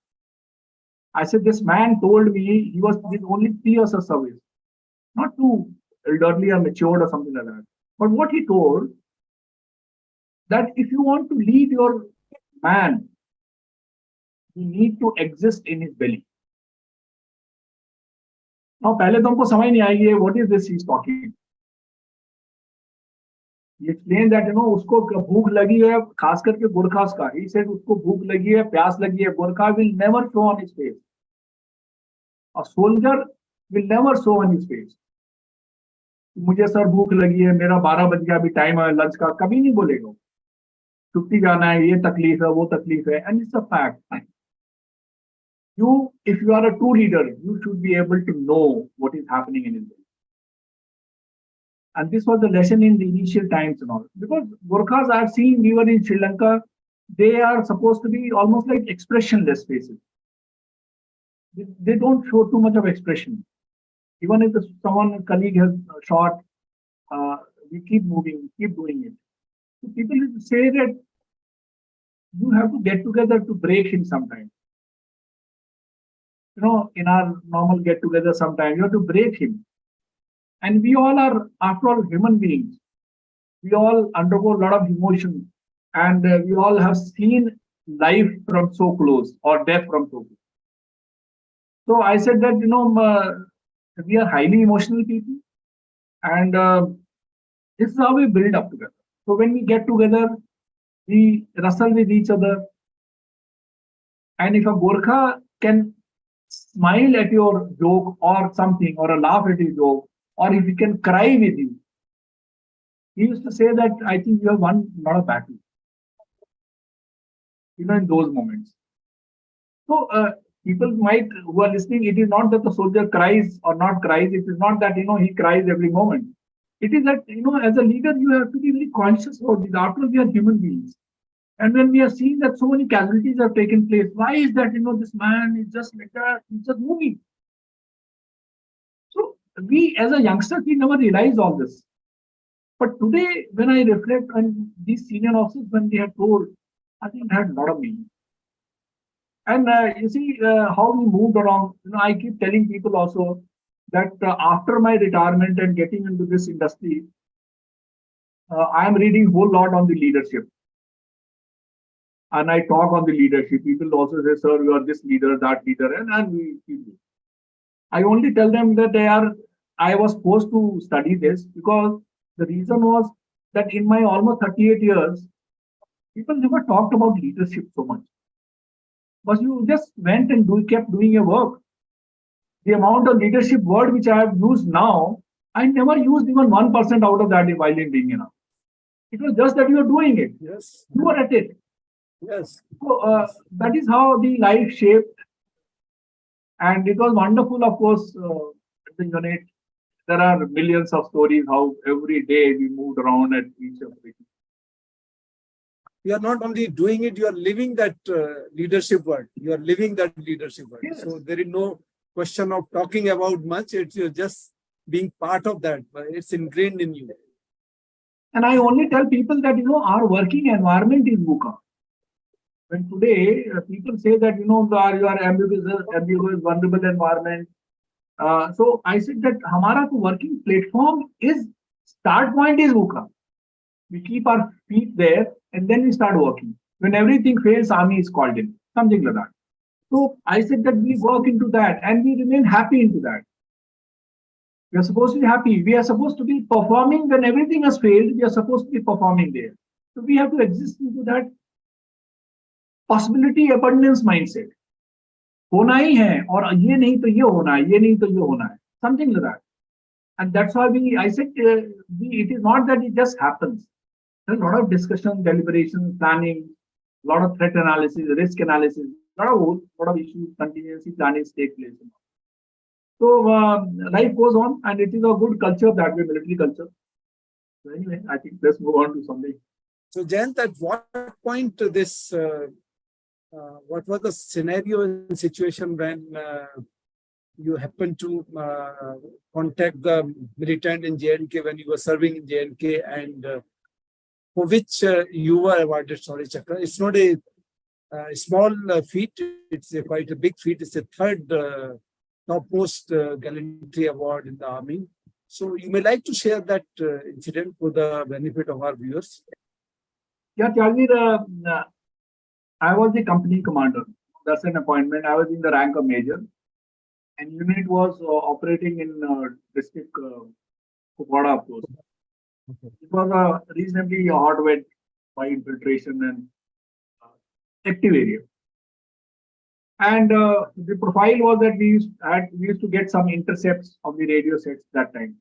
I said, this man told me he was with only 3 years of service, not too elderly or matured or something like that. But what he told, that if you want to lead your man, you need to exist in his belly. Now, पहले तो हमको समझ नहीं आएगी what is this he's talking. He explained that उसको भूख लगी है, खास करके गोरखास का. He said उसको भूख लगी है, प्यास लगी है. Gorkha will never show on his face. A soldier will never show on his face. मुझे सर भूख लगी है, मेरा 12 बज गया, अभी टाइम है लंच का, कभी नहीं बोलेगा. छुट्टी जाना है, ये तकलीफ है, वो तकलीफ है, and it's a fact. If you are a true leader, you should be able to know what is happening in India. And this was the lesson in the initial times and all. Because Gorkhas I've seen, we were in Sri Lanka, they are supposed to be almost like expressionless faces. They don't show too much of expression. Even if a colleague has shot, we keep moving, keep doing it. So people say that you have to get together to break him sometimes. In our normal get-together sometimes, you have to break him. And we all are, after all, human beings. We all undergo a lot of emotion. And we all have seen life from so close or death from so close. So I said that, we are highly emotional people. And this is how we build up together. So when we get together, we wrestle with each other. And if a Gorkha can smile at your joke or something, or a laugh at your joke, or if he can cry with you, he used to say that I think you have won a lot of battles. In those moments. So people who are listening, it is not that the soldier cries or not cries. It is not that he cries every moment. It is that as a leader you have to be very conscious about this. After all, we are human beings. And when we are seeing that so many casualties have taken place, why is that, this man is just like that, he's just moving. So we, as a youngster, we never realized all this. But today, when I reflect on these senior officers, when they had told, I think it had a lot of meaning. And you see how we moved around. I keep telling people also that after my retirement and getting into this industry, I am reading a whole lot on the leadership. And I talk on the leadership. People also say, sir, you are this leader, that leader, and we keep it. I only tell them that I was forced to study this because the reason was that in my almost 38 years, people never talked about leadership so much. But you just went and kept doing your work. The amount of leadership word which I have used now, I never used even 1% out of that while in being enough. It was just that you are doing it. Yes. You are at it. Yes. So that is how the life shaped. And it was wonderful, of course, the unit. There are millions of stories how every day we moved around at each of it. You are not only doing it, you are living that leadership word. You are living that leadership word. Yes. So there is no question of talking about much. It's just being part of that. It's ingrained in you. And I only tell people that, our working environment is VUCA. When today people say that, you are ambiguous, vulnerable environment. So I said that हमारा तो working platform is, start point is VUCA. We keep our feet there and then we start working. When everything fails, army is called in, something like that. So I said that we work into that and we remain happy into that. We are supposed to be happy. We are supposed to be performing when everything has failed. We are supposed to be performing there. So we have to exist into that possibility abundance mindset. होना ही है और ये नहीं तो ये होना है, ये नहीं तो ये होना है, something like that. And that's why I said it is not that it just happens. There's a lot of discussion, deliberation, planning, a lot of threat analysis, risk analysis, a lot of issues, contingency planning take place. So life goes on, and it is a good culture that way, military culture. So anyway, I think let's move on to something. So Jayant, at what point this, what was the scenario and situation when you happened to contact the militant in J&K when you were serving in J&K, and for which you were awarded Shaurya Chakra? It's not a small feat, it's quite a big feat. It's the third topmost gallantry award in the army. So you may like to share that incident for the benefit of our viewers. Yeah, Tyagir, I was the company commander. That's an appointment. I was in the rank of major, and unit was operating in district Kuwait, of course. Okay. It was a reasonably hot, wet by infiltration and active area. And the profile was that we used to get some intercepts of the radio sets that time.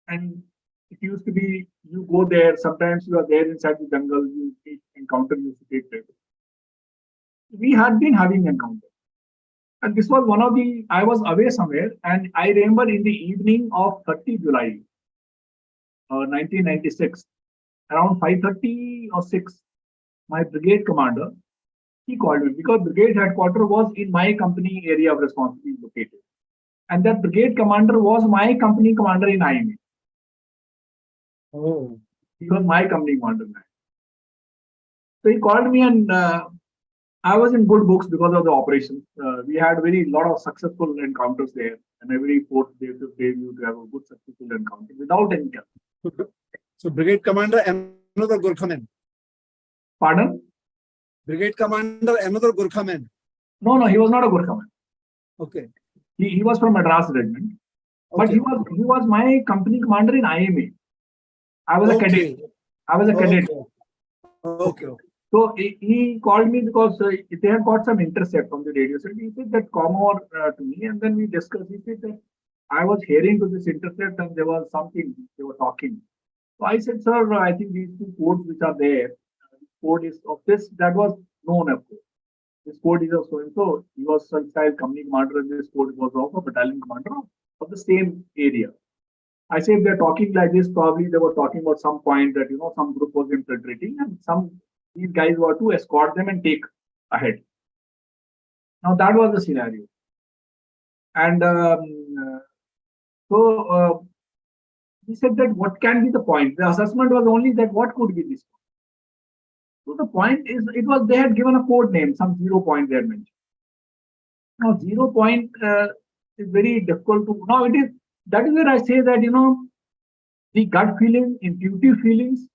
And it used to be, you go there, sometimes you are there inside the jungle, you encounter used to take place. We had been having encounter. And this was one of the, I was away somewhere, and I remember in the evening of 30 July, 1996, around 5:30 or 6, my brigade commander, he called me because brigade headquarters was in my company area of responsibility located. And that brigade commander was my company commander in IMA. Oh. He was my company commander. So he called me, and I was in good books because of the operation. We had lot of successful encounters there, and every 4th day, 5th day, you would have a good successful encounter without any help. So brigade commander, another Gurkhaman. Pardon? Brigade commander, another Gurkhaman. No, he was not a Gurkhaman. Okay. He was from Madras regiment, but he was my company commander in IMA. I was a cadet. I was a cadet. Okay. So he called me because they had got some intercept from the radio set. He said that come over to me, and then we discussed. He said that I was hearing to this intercept, and there was something they were talking. So I said, sir, I think these two codes which are there, code is of this, that was known, of course. This code is of so and so. He was style company commander, and this code was of a battalion commander of the same area. I say if they're talking like this, probably they were talking about some point that some group was infiltrating, and these guys were to escort them and take ahead. Now that was the scenario, and so he said that what can be the point? The assessment was only that what could be this. So the point is, they had given a code name, some 0 point they had mentioned. Now 0 point is very difficult to. Now that is where I say that the gut feeling, intuitive feelings,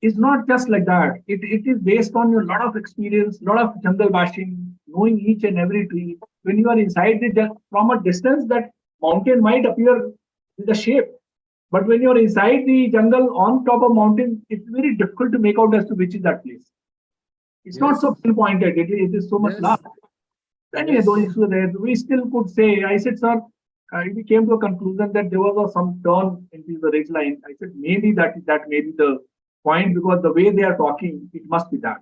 is not just like that. It is based on a lot of experience, lot of jungle bashing, knowing each and every tree. When you are inside from a distance, that mountain might appear with a shape. But when you're inside the jungle on top of mountain, it's very difficult to make out as to which is that place. It's not so pinpointed. It is so much large. Anyway, those issues are there. We still could say, I said, sir, we came to a conclusion that there was some turn into the ridge line. I said, maybe that may be the point, because the way they are talking, it must be that.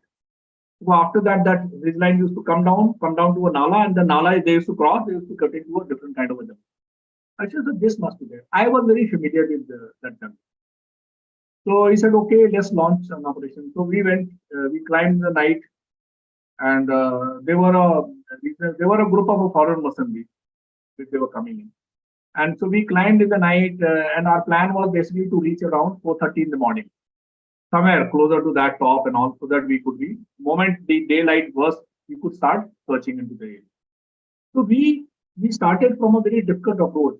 So after that ridge line used to come down to a nala, and the nala they used to cross, they used to cut into a different kind of a jungle. I said, so this must be there. I was very familiar with that jungle. So he said, okay, let's launch an operation. So we went, we climbed the night, and they were a group of foreign mercenaries which they were coming in. And so we climbed in the night, and our plan was basically to reach around 4:30 in the morning. somewhere closer to that top and all, so that we could be, moment the daylight was, we could start searching into the area. So we started from a very difficult approach.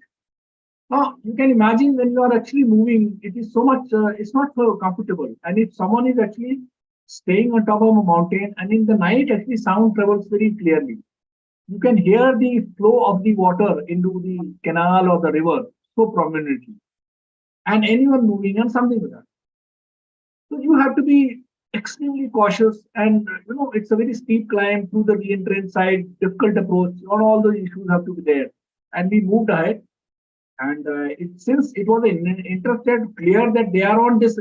Now you can imagine when you are actually moving, it is so much, it's not so comfortable. And if someone is actually staying on top of a mountain, and in the night actually sound travels very clearly. You can hear the flow of the water into the canal or the river so prominently, and anyone moving and something like that. So you have to be extremely cautious, and it's a very steep climb through the re-entrance side, difficult approach. All the issues have to be there, and we moved ahead. And since it was interested clear that they are on this,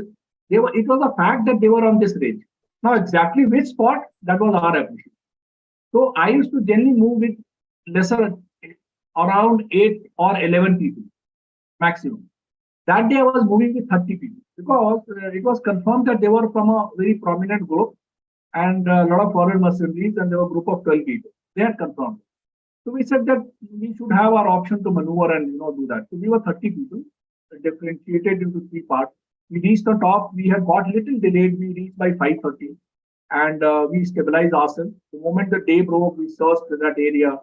it was a fact that they were on this ridge. Now exactly which spot, that was our application. So I used to generally move with lesser, around 8 or 11 people maximum. That day I was moving with 30 people because it was confirmed that they were from a very prominent group and a lot of foreign mercenaries, and there were a group of 12 people. They had confirmed. So we said that we should have our option to maneuver and do that. So we were 30 people, differentiated into 3 parts. We reached the top. We had got little delayed. We reached by 5:30, and we stabilized ourselves. The moment the day broke, we searched that area,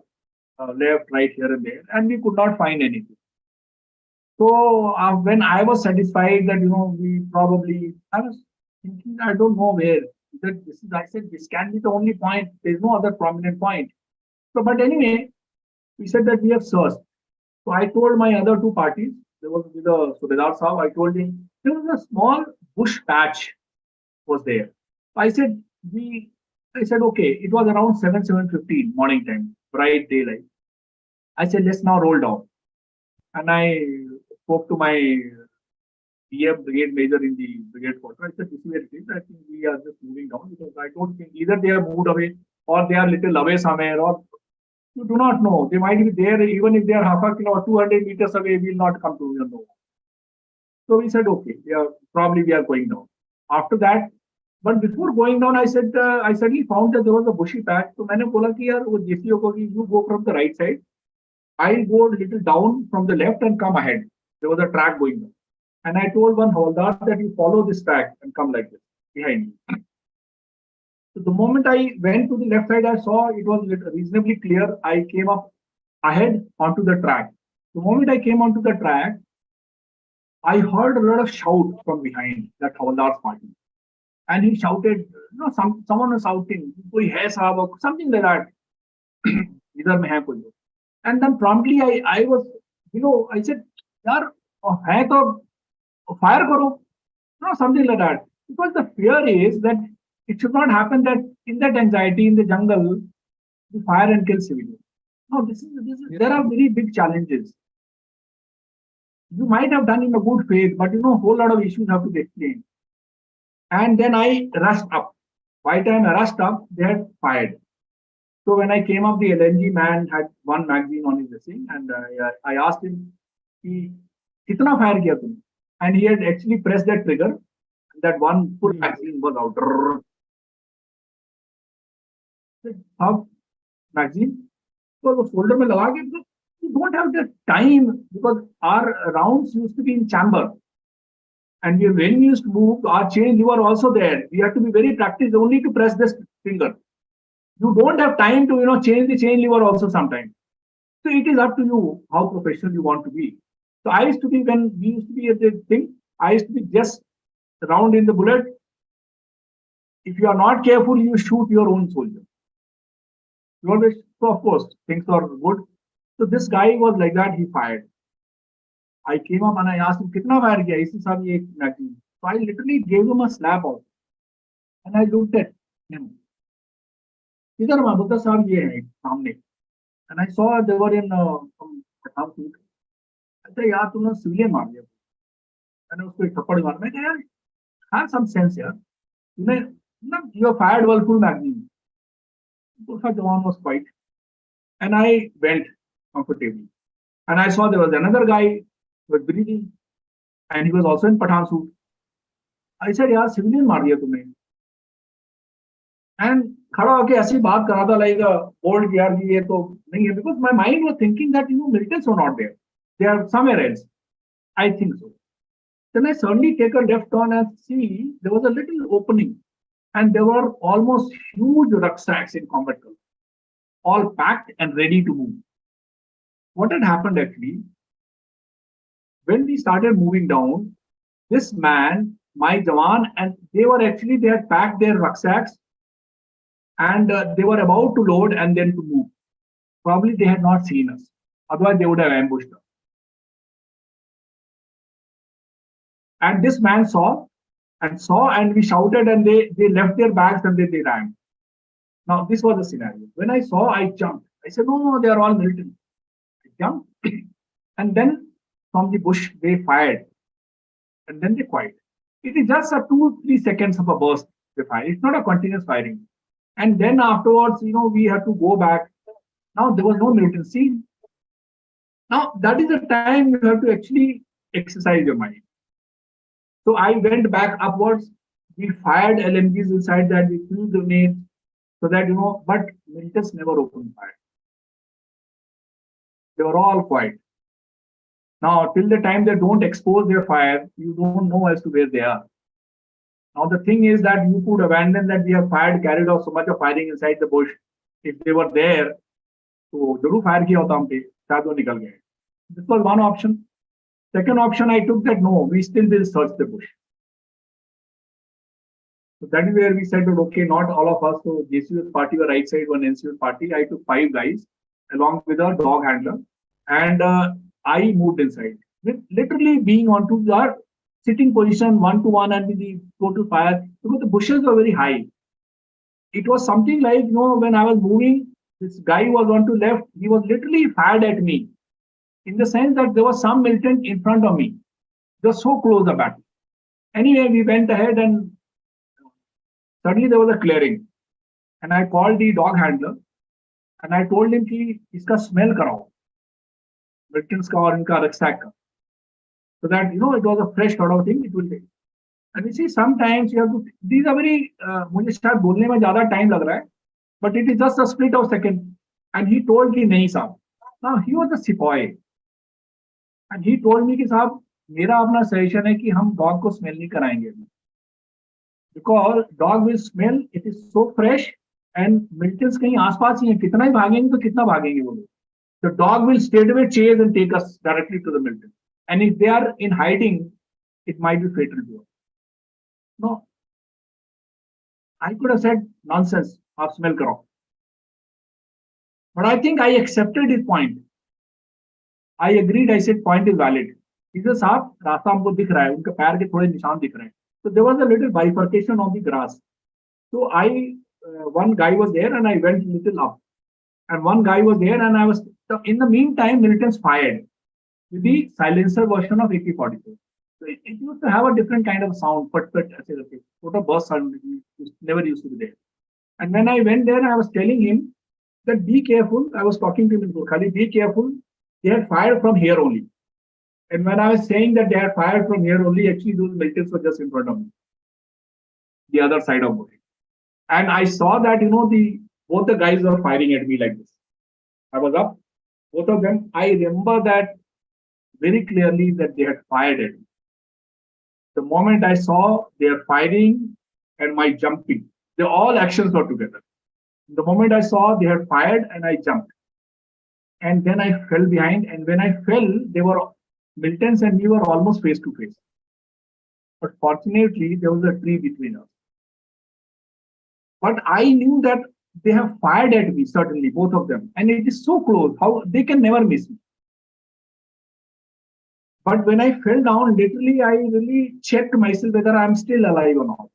left, right, here and there, and we could not find anything. So when I was satisfied that we probably, I was thinking, I don't know where. That this is, I said, this can be the only point. There's no other prominent point. So, but anyway, we said that we have searched. So I told my other 2 parties, there was with the Subedar Sahab, I told him there was a small bush patch was there. I said, okay, it was around 7:15 morning time, bright daylight. I said, let's now roll down. And I spoke to my BM brigade major in the brigade quarter. I said, this is where it is. I think we are just moving down because I don't think either they have moved away or they are little away somewhere, or you do not know. They might be there, even if they are half a kilo or 200 meters away, we will not come to know. So we said, okay, we are going down. After that, but before going down, I said, I suddenly found that there was a bushy patch. So मैंने बोला कि यार वो JCO को कि you go from the right side, I'll go a little down from the left and come ahead. There was a track going down, and I told one Havaldar that you follow this track and come like this behind me. So the moment I went to the left side, I saw it was reasonably clear. I came up ahead onto the track. The moment I came onto the track, I heard a lot of shout from behind that Havaldar's party. And he shouted, someone was shouting, koi hai sahab, or something like that. Idhar mein hai koi. And then promptly I was, I said, yaar, hai to fire karo. Something like that. Because the fear is that it should not happen that in that anxiety in the jungle, you fire and kill civilians. No, there are very big challenges. You might have done in a good faith, but a whole lot of issues have to be explained. And then I rushed up. By the time I rushed up, they had fired. So when I came up, the LNG man had one magazine on his thing, and I asked him, "Kitna fire kiya tum?" And he had actually pressed that trigger, and that one full magazine was out. How magazine? So the folder mein laga ke, you don't have the time because our rounds used to be in chamber. And when we used to move, our chain lever also there. We have to be very practiced only to press this finger. You don't have time to change the chain lever also sometimes. So it is up to you how professional you want to be. So I used to be, when we used to be at the thing, I used to be just round in the bullet. If you are not careful, you shoot your own soldier. So of course things are good. So this guy was like that. He fired. I came up and I asked him, "Kitna fire kiya?" He said, "Sir, ye magazine." So I literally gave him a slap out, and I looked at him. Idhar Mahbuda Sahab ye hai samne, and I saw they were in some Pathankot. I said, "Yaar, tumne civilian maar diya." And usko ek thappad मारा. मैं कहा, have some sense यार. You have fired one full magazine. Durkha Jawan was quiet, and I went comfortably, and I saw there was another guy was breathing, and he was also in Pathan suit. I said, "यार civilian मार दिया तुमने." And खड़ा होके ऐसी बात करा था like old यार ये तो नहीं है, because my mind was thinking that militants were not there, they are somewhere else. I think so. Then I suddenly take a left turn and see there was a little opening, and there were almost huge rucksacks in combat color, all packed and ready to move. What had happened actually, when we started moving down, this man, my Jawan, and they had packed their rucksacks, and they were about to load and then to move. Probably they had not seen us. Otherwise, they would have ambushed us. And this man saw, and we shouted, and they left their bags and they ran. Now, this was the scenario. When I saw, I jumped. I said, no, they are all militant. I jumped. And then from the bush, they fired. And then they quiet. It is just a 2-3 seconds of a burst they fire. It's not a continuous firing. And then afterwards, we had to go back. Now there was no militancy. Now that is the time you have to actually exercise your mind. So I went back upwards. We fired LMGs inside that. We threw grenades so that but militants never opened fire. They were all quiet. Now, till the time they don't expose their fire, you don't know as to where they are. Now, the thing is that you could abandon that we have carried out so much of firing inside the bush. If they were there, so जरूर fire किया होता हम पे, शायद वो निकल गए. This was one option. Second option, I took that no, we still will search the bush. So that is where we said, okay, not all of us. So JCU's party were right side, one NCU's party. I took 5 guys along with a dog handler, and I moved inside, with literally being onto the sitting position 1-to-1 and with the total fire, because the bushes were very high. It was something like, when I was moving, this guy was on to left, he was literally fired at me, in the sense that there was some militant in front of me, just so close the battle. Anyway, we went ahead and suddenly there was a clearing. And I called the dog handler and I told him कि इसका smell कराओ. Militants का और इनका rucksack का. So that, it was a fresh sort of thing, it will take. And you see, sometimes you have to, these are very, मुझे शायद बोलने में ज़्यादा time लग रहा है, but it is just a split of second. And he told me, नहीं साहब. Now, he was a सिपाही. And he told me कि साहब, मेरा अपना suggestion है कि हम dog को smell नहीं कराएंगे. Because dog will smell, it is so fresh, and militants कहीं आसपास ही हैं, कितना ही भागेंगे तो कितना भागेंगे वो लोग. The dog will straight away chase and take us directly to the militant. And if they are in hiding, it might be fatal to us. No. I could have said nonsense, आप smell करो. But I think I accepted his point. I agreed, I said point is valid. He said, साहब, रास्ता हमको दिख रहा है, उनके पैर के थोड़े निशान दिख रहे हैं. So there was a little bifurcation on the grass. So one guy was there and I went a little up. And one guy was there and I was, in the meantime, militants fired with the silencer version of AK-44. So it used to have a different kind of sound, but sort of burst sound, never used to be there. And when I went there, I was telling him that be careful. I was talking to him in Gurkhali, be careful. They had fired from here only. And when I was saying that they had fired from here only, actually those militants were just in front of me, the other side of Bori. And I saw that, both the guys were firing at me like this. I was up, both of them. I remember that very clearly that they had fired at me. The moment I saw their firing and my jumping, all actions were together. The moment I saw they had fired and I jumped. And then I fell behind. And when I fell, they were militants and we were almost face to face. But fortunately, there was a tree between us. But I knew that they have fired at me, certainly, both of them. And it is so close, how they can never miss me. But when I fell down, literally, I really checked myself whether I'm still alive or not.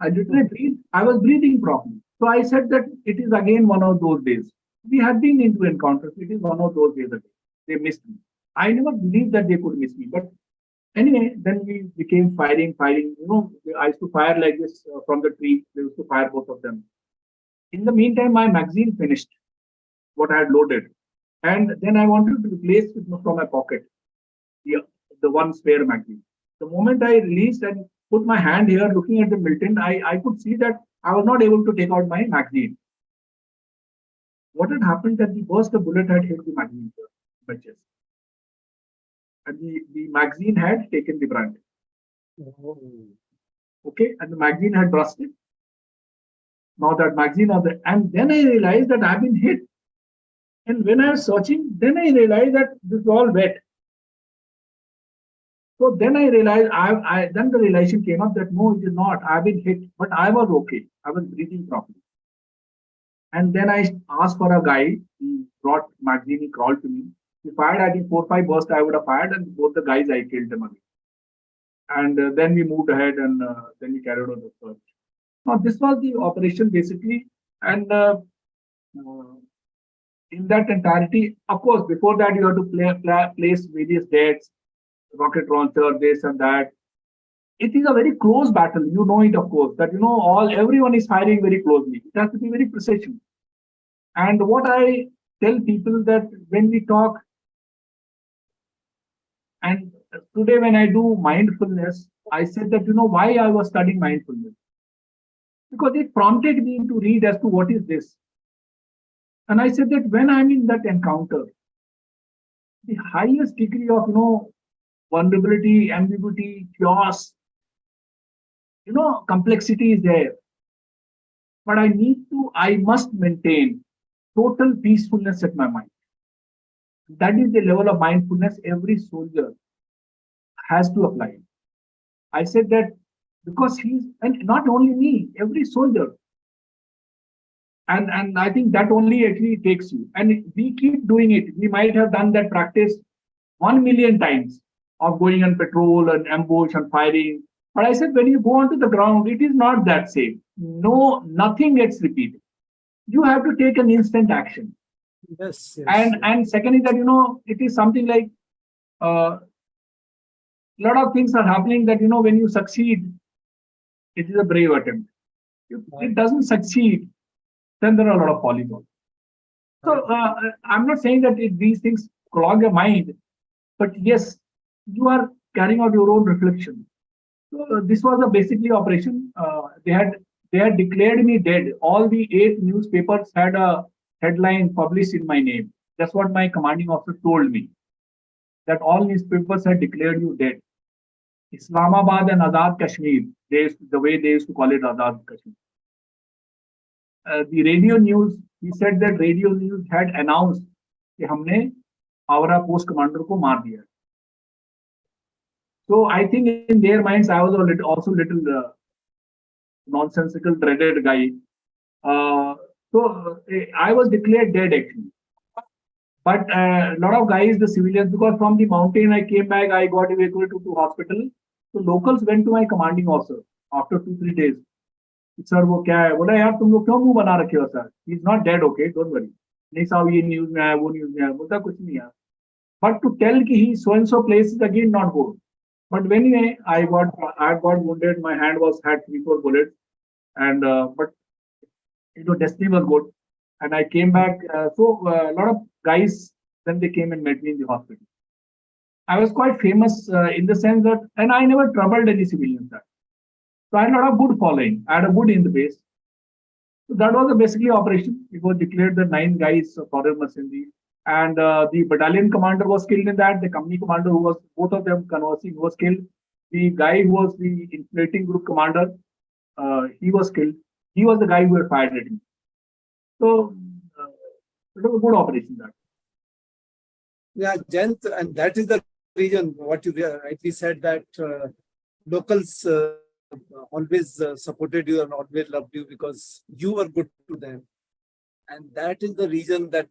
I literally breathed. I was breathing properly. So I said that it is again one of those days. We had been into encounters. It is one of those days again. They missed me. I never believed that they could miss me. But anyway, then we became firing. I used to fire like this from the tree. They used to fire both of them. In the meantime, my magazine finished, what I had loaded. And then I wanted to replace it from my pocket, the one spare magazine. The moment I released and put my hand here looking at the militant, I could see that I was not able to take out my magazine. What had happened that the burst of bullet had hit the magazine, my chest. and the magazine had taken the brand. Oh. Okay, and the magazine had rusted. Now that magazine of the, and then I realized that I've been hit. And when I was searching, then I realized that this is all wet. So then I realized, then the realization came up that no, it is not. I've been hit, but I was okay. I was breathing properly. And then I asked for a guide. He brought magazine, he crawled to me. He fired, I think 4 or 5 bursts I would have fired, and both the guys, I killed them again. And then we moved ahead, and then we carried on the search. Now, this was the operation basically. And in that entirety, of course, before that, you have to place various dates, rocket launcher, this and that. It is a very close battle. You know it, of course, that everyone is firing very closely. It has to be very precision. And what I tell people that when we talk, and today when I do mindfulness, I said that why I was studying mindfulness, because it prompted me to read as to what is this. And I said that when I'm in that encounter, the highest degree of vulnerability, ambiguity, chaos, complexity is there. But I must maintain total peacefulness at my mind. That is the level of mindfulness every soldier has to apply. I said that because and not only me, every soldier. And I think that only actually takes you. And we keep doing it. We might have done that practice 1 million times of going on patrol and ambush and firing. But I said, when you go onto the ground, it is not that same. No, nothing gets repeated. You have to take an instant action. Yes. And second is that, it is something like a lot of things are happening that, when you succeed, it is a brave attempt. If it doesn't succeed, then there are a lot of follies also. So I'm not saying that these things clog your mind, but yes, you are carrying out your own reflection. So this was a basically operation. They had declared me dead. All the 8 newspapers had a headline published in my name. That's what my commanding officer told me. That all newspapers had declared you dead. Islamabad and Azad Kashmir, the way they used to call it Azad Kashmir. The radio news, he said that radio news had announced that हमने our post commander को मार दिया. So I think in their minds, I was also little nonsensical, dreaded guy. So I was declared dead actually. But a lot of guys, the civilians, because from the mountain I came back, I got evacuated to hospital. So locals went to my commanding officer after 2-3 days. Sir, वो क्या है? बोला यार तुम लोग क्यों मुंह बना रखे हो sir? He's not dead, okay, don't worry. नहीं साहब ये न्यूज में आया, वो न्यूज में आया, बोलता कुछ नहीं यार. But to tell कि he so and so place is again not good. But anyway, I got wounded. My hand had 3-4 bullets, and but destiny was good, and I came back. So a lot of guys then they came and met me in the hospital. I was quite famous in the sense that, and I never troubled any civilians. So I had a lot of good following. I had a good in the base. So that was basically operation. It was declared that 9 guys foreign mercenaries. And the battalion commander was killed in that. The company commander, who was both of them conversing, was killed. The guy who was the infiltrating group commander, he was killed. He was the guy who had fired at him. So it was a good operation. That. Yeah, Jayant, and that is the reason what you rightly said that locals always supported you and always loved you because you were good to them. And that is the reason that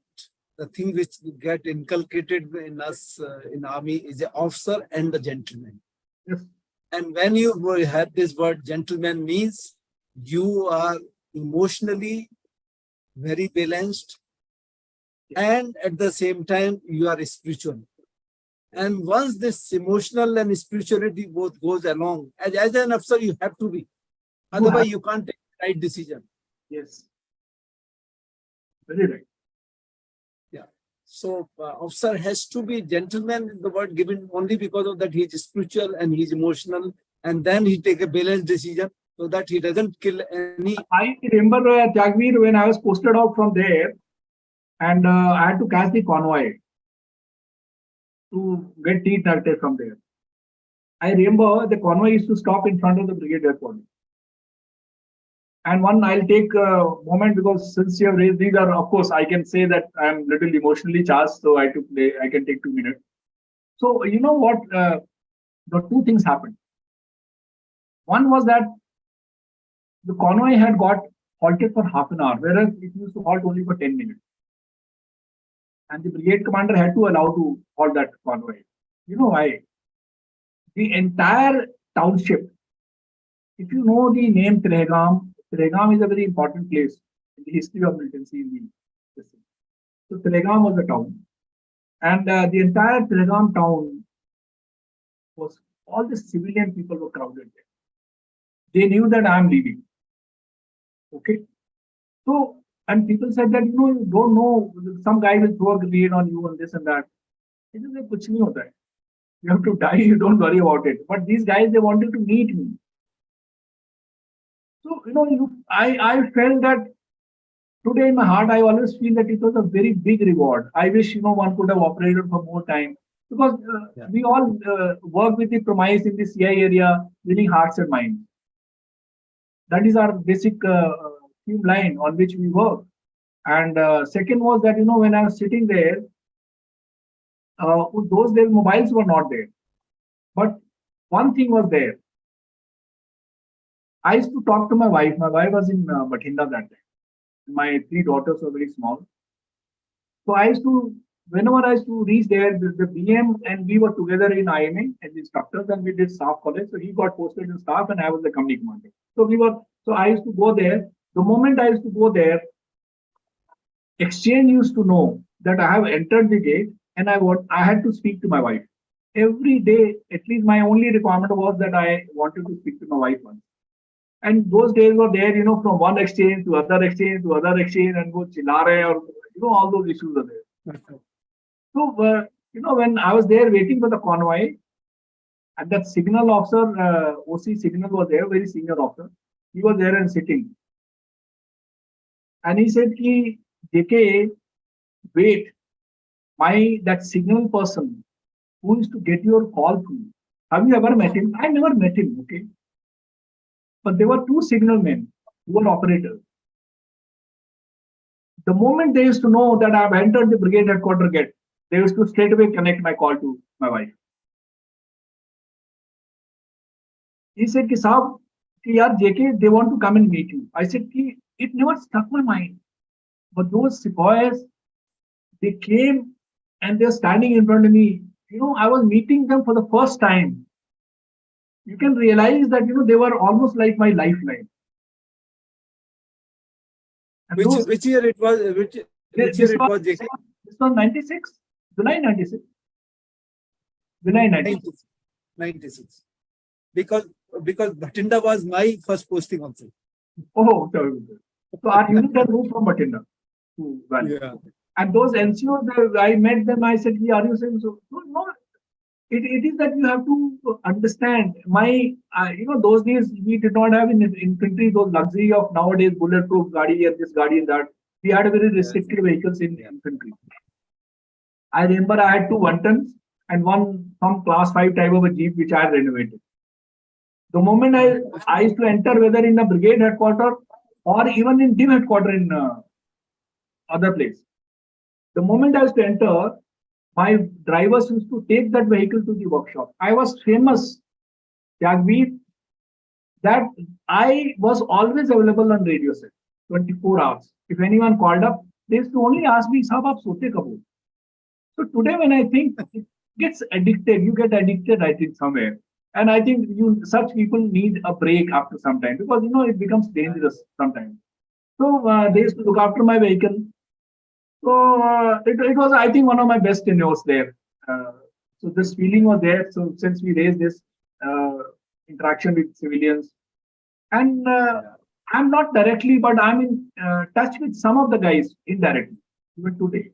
the thing which get inculcated in us in army is the officer and the gentleman. Yes. And when you have this word gentleman means you are emotionally very balanced and at the same time you are spiritual. And once this emotional and spirituality both goes along, as an officer you have to be. Otherwise you can't take the right decision. Yes. Very right. So officer has to be gentleman, the word given only because of that he is spiritual and he is emotional, and then he take a balanced decision so that he doesn't kill any. I remember Jagveer, when I was posted out from there and I had to catch the convoy. to get tea started from there. I remember the convoy used to stop in front of the brigade headquarters. And one, I'll take a moment because since you have raised these are, of course, I can say that I'm little emotionally charged, so I can take 2 minutes. So you know what? The two things happened. One was that the convoy had got halted for half an hour, whereas it used to halt only for 10 minutes. And the brigade commander had to allow to halt that convoy. You know why? The entire township, if you know the name Trehgam is a very important place in the history of militancy in the city. So Trehgam was the town. And the entire Trehgam town was, all the civilian people were crowded there. They knew that I am leaving. Okay. So, and people said that, you don't know, some guy will throw a grenade on you and this and that. It is like, kuch nahi hota hai. You have to die, you don't worry about it. But these guys, they wanted to meet me. So, I felt that today in my heart, I always feel that it was a very big reward. I wish, one could have operated for more time. Because we all work with the premise in the CI area, winning hearts and minds. That is our basic theme line on which we work. And second was that, when I was sitting there, those days mobiles were not there. But one thing was there. I used to talk to my wife. My wife was in Bathinda that time. My 3 daughters were very small. So I used to, whenever I used to reach there, the BM and we were together in IMA as instructors, and we did staff college. So he got posted in staff and I was the company commander. So I used to go there. The moment I used to go there, exchange used to know that I have entered the gate and I had to speak to my wife. Every day, at least my only requirement was that I wanted to speak to my wife once. And those days were there, from one exchange to other exchange to other exchange, and go chila rahe or, all those issues are there. So, when I was there waiting for the convoy, and that signal officer, OC signal was there, very senior officer, he was there and sitting. And he said, ki, JK, wait, that signal person who is to get your call through, have you ever met him? I never met him, okay? But there were 2 signalmen who were operators. The moment they used to know that I have entered the brigade headquarters gate, they used to straight away connect my call to my wife. He said, ki Saab, ki yaar JK, they want to come and meet you. I said, ki it never struck my mind. But those sepoys, they came and they're standing in front of me. I was meeting them for the first time. You can realize that, they were almost like my lifeline. Which year it was? Which year it was, JK? This was 96, July 96. July 96. 96. Because Bathinda was my first posting also. Oh, okay. So our unit had moved from Bathinda to Valley. Yeah. And those NCOs, I met them, I said, are you saying so? No. It is that you have to understand those days we did not have in infantry those luxury of nowadays bulletproof gadi and this gadi and that. We had a very restricted vehicles in infantry. I remember I had 2 1-tons and some class 5 type of a jeep which I had renovated. The moment I used to enter, whether in the brigade headquarters or even in team headquarters in other place, the moment I used to enter, my drivers used to take that vehicle to the workshop. I was famous, Jagveer, that I was always available on radio set, 24 hours. If anyone called up, they used to only ask me, Saab, aap sote kab ho? So today when I think it gets addicted, you get addicted, I think, somewhere. And I think such people need a break after some time because, it becomes dangerous sometimes. So they used to look after my vehicle. So it was, I think, one of my best tenures there. So this feeling was there. So since we raised this interaction with civilians, and I'm not directly, but I'm in touch with some of the guys indirectly, even today.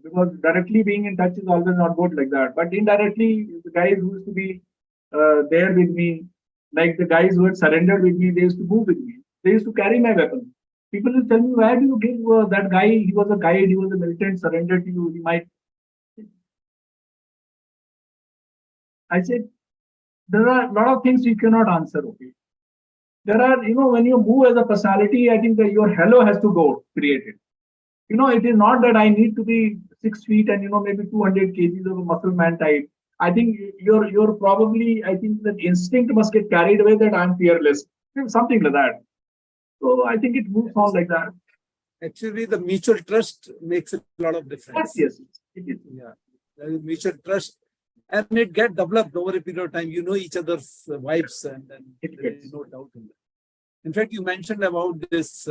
Because directly being in touch is always not good like that. But indirectly, the guys who used to be there with me, like the guys who had surrendered with me, they used to move with me. They used to carry my weapon. People will tell me, why do you give that guy? He was a guide, he was a militant, surrendered to you. He might. I said, there are a lot of things you cannot answer. Okay. There are, when you move as a personality, I think that your hello has to go created. It is not that I need to be 6 feet and, maybe 200 kgs of a muscle man type. I think you're probably, I think that instinct must get carried away that I'm fearless. Something like that. So I think it moves on like that. Actually, the mutual trust makes a lot of difference. Yes, it is. Yeah, there is mutual trust, and it gets developed over a period of time. You know each other's vibes, and there is no doubt in that. In fact, you mentioned about this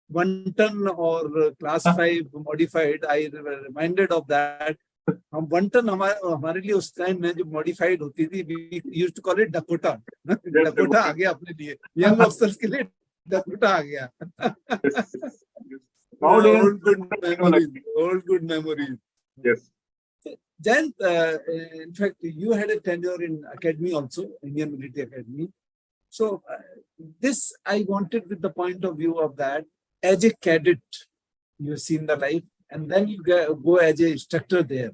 1 ton or class 5 modified. I reminded of that. हम 1 ton हमारे लिए उस time में जो modified होती थी, we used to call it Dakota. Dakota आ गया अपने लिए, young officers के लिए Dakota आ गया. Old good memories. Yes. Jayant, in fact, you had a tenure in academy also, Indian Military Academy. So this I wanted with the point of view of that, as a cadet, you've seen the life, and then you go as a instructor there.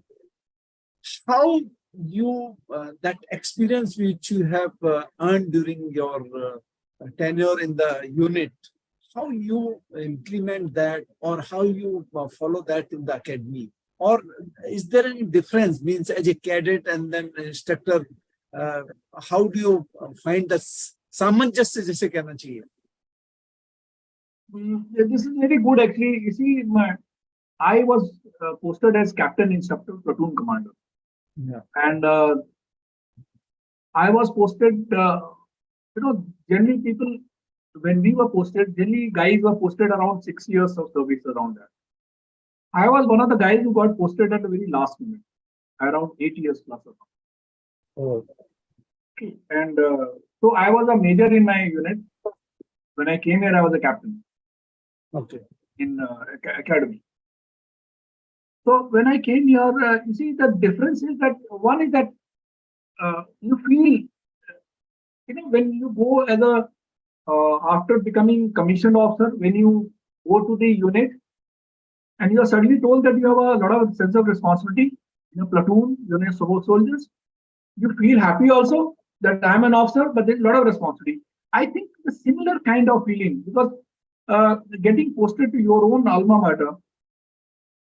How you, that experience which you have earned during your tenure in the unit, how you implement that, or how you follow that in the academy? Or is there any difference, means as a cadet and then instructor, how do you find the सामंजस्य जिसे कहना चाहिए? This is very good actually. You see, I was posted as captain instructor platoon commander. Yeah. And I was posted, generally people, when we were posted, generally guys were posted around 6 years of service around that. I was one of the guys who got posted at the very last minute, around 8 years plus. Oh. Okay. And so I was a major in my unit. When I came here, I was a captain. Okay. In academy. So when I came here, you see the difference is that one is that you feel, when you go as a after becoming commissioned officer, when you go to the unit and you are suddenly told that you have a lot of sense of responsibility in a platoon, unit support soldiers, you feel happy also that I'm an officer, but there's a lot of responsibility. I think the similar kind of feeling, because getting posted to your own alma mater,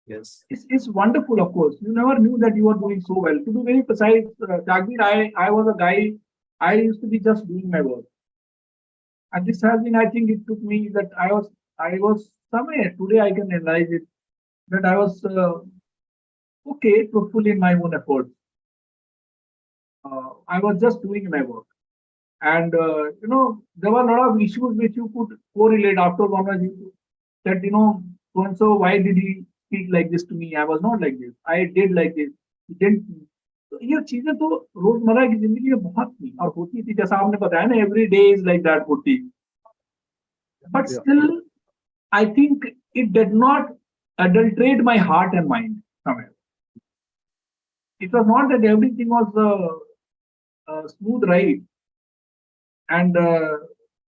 yes, is wonderful, of course. You never knew that you were doing so well. To be very precise, Jagbir, I was a guy, I used to be just doing my work. And this has been, I think it took me that I was somewhere, today I can realize it, that I was okay, truthful in my own efforts. I was just doing my work. And, there were a lot of issues which you could correlate after one of you that, so-and-so, why did he speak like this to me? I was not like this. I did like this. He didn't. तो ये चीजें तो रोजमर्रा की जिंदगी में बहुत थी और होती थी, जैसा आपने बताया ना, every day is like that होती. But still, I think it did not adulterate my heart and mind somewhere. It was not that everything was a smooth ride. And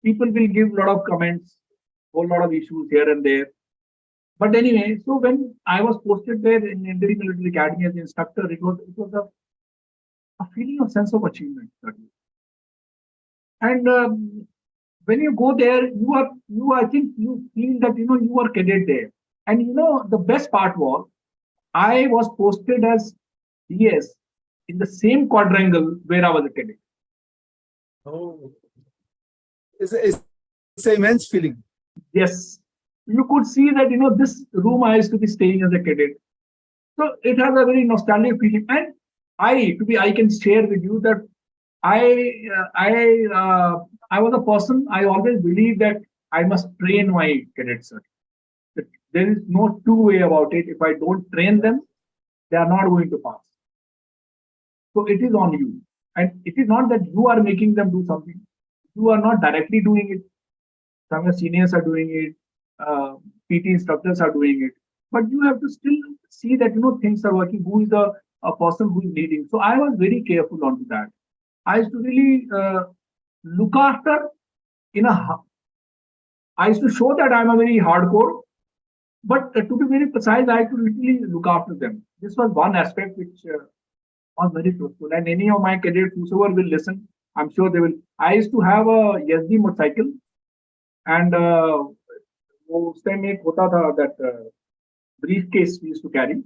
people will give a lot of comments, whole lot of issues here and there. But anyway, so when I was posted there in Indian Military Academy as an instructor, it was a feeling of sense of achievement. And when you go there, I think you feel that you are cadet there. And the best part was, I was posted as DS in the same quadrangle where I was a cadet. Oh, it's an immense feeling. Yes, you could see that this room I used to be staying as a cadet. So it has a very nostalgic feeling. And I can share with you that I was a person, I always believed that I must train my cadets. That there is no two way about it. If I don't train them, they are not going to pass. So it is on you. And it is not that you are making them do something. You are not directly doing it. Some of your seniors are doing it. PT instructors are doing it. But you have to still see that things are working. Who is a person who is leading? So I was very careful onto that. I used to really look after I used to show that I'm a very hardcore. But to be very precise, I had to really look after them. This was one aspect which was very fruitful. And any of my cadets, whosoever will listen, I'm sure they will. I used to have a SD motorcycle, and उस time एक होता था that briefcase we used to carry,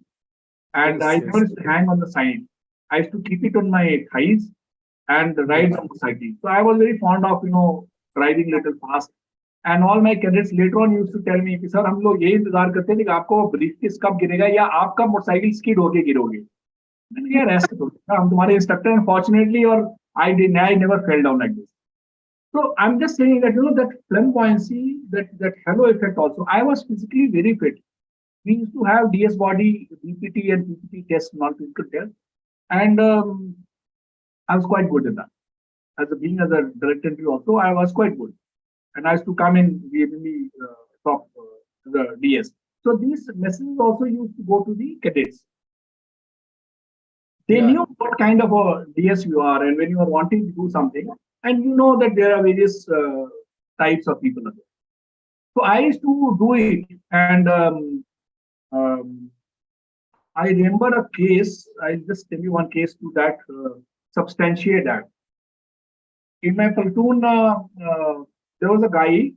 and I never used to hang on the side. I used to keep it on my thighs and ride the motorcycle. So I was very fond of driving little fast. And all my cadets later on used to tell me कि sir हम लोग ये इंतजार करते हैं कि आपको briefcase कब गिरेगा या आप कब मोटरसाइकिल स्किड होके गिरोगे. मैंने यार ऐसे तो हम तुम्हारे इंस्ट्रक्टर हैं फॉर्चुनेटली और I never fell down like this. So I'm just saying that that flamboyancy, that halo effect also. I was physically very fit. We used to have DS body, BPT and PPT tests, non-physical tests, and I was quite good at that. Being as a director also, I was quite good. And I used to come in the top the DS. So these messages also used to go to the cadets. They knew what kind of a DS you are, and when you are wanting to do something, and you know that there are various types of people. So I used to do it, and I remember a case. I'll just tell you one case to that substantiate that. In my platoon, there was a guy.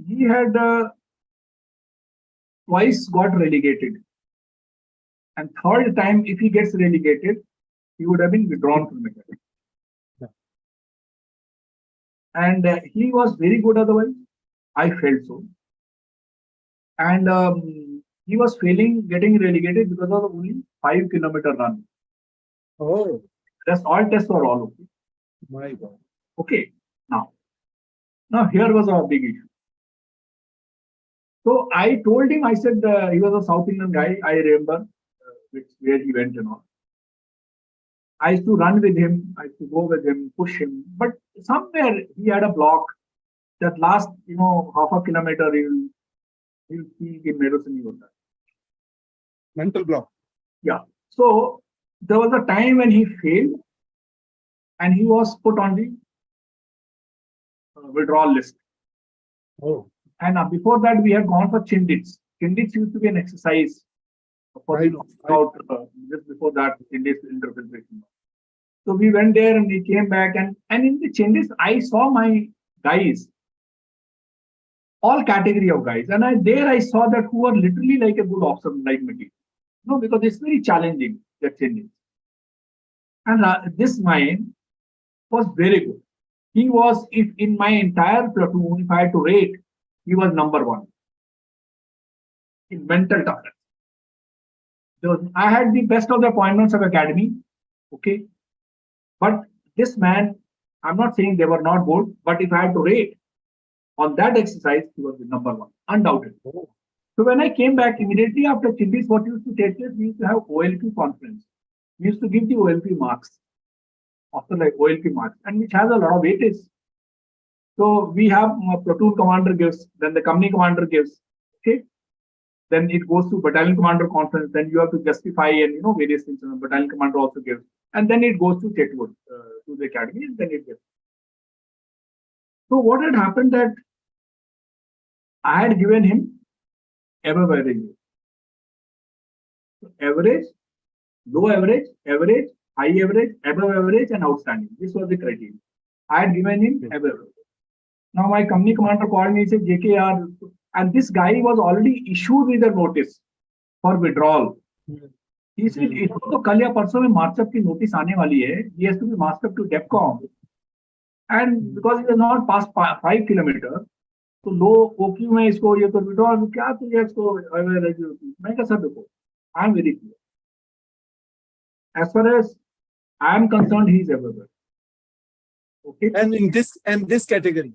He had twice got relegated. And third time, if he gets relegated, he would have been withdrawn from the cadet. Yeah. And he was very good otherwise. I felt so. And he was failing, getting relegated because of only 5-kilometer run. Oh. That's all tests were all okay. My God. Okay. Now here was a big issue. So I told him, I said, he was a South Indian guy, I remember. Where he went and all. I used to run with him, I used to go with him, push him, but somewhere he had a block that last, half a kilometer he'll feel in medicine. Mental block. Yeah. So there was a time when he failed and he was put on the withdrawal list. Oh. And before that we had gone for Chindits. Chindits used to be an exercise. Just before that, Chindis interpretation. So we went there and we came back, and in the Chindis, I saw my guys, all category of guys, and I saw that who were literally like a good officer, like me. Because it's very challenging, that Chindis. And this man was very good. He was, if in my entire platoon, if I had to rate, he was number one in mental toughness. I had the best of the appointments of academy, okay. But this man, I'm not saying they were not good, but if I had to rate on that exercise, he was the number one, undoubtedly. Oh. So when I came back immediately after Chindis, what used to take place, we used to have OLP conference. We used to give the OLP marks, after like OLP marks, and which has a lot of weightage. So we have a platoon commander gives, then the company commander gives, okay. Then it goes to battalion commander conference. Then you have to justify and various things. And the battalion commander also gives, and then it goes to Chetwood, to the academy, and then it gets. So what had happened that I had given him above average, average, low average, average, high average, above average, and outstanding. This was the criteria. I had given him above average. Now my company commander called me and said, JKR. And this guy was already issued with a notice for withdrawal. He said, "इसको तो कल या परसों में मार्चअप की notice आने वाली है. He has to be marched up to DEFCON, and because he was not past 5 kilometers, तो लो OQ में इसको ये तो withdrawal क्या तो ये इसको मैं क्या सर देखो, I am very clear. As far as I am concerned, he is everywhere. Okay. And in this category.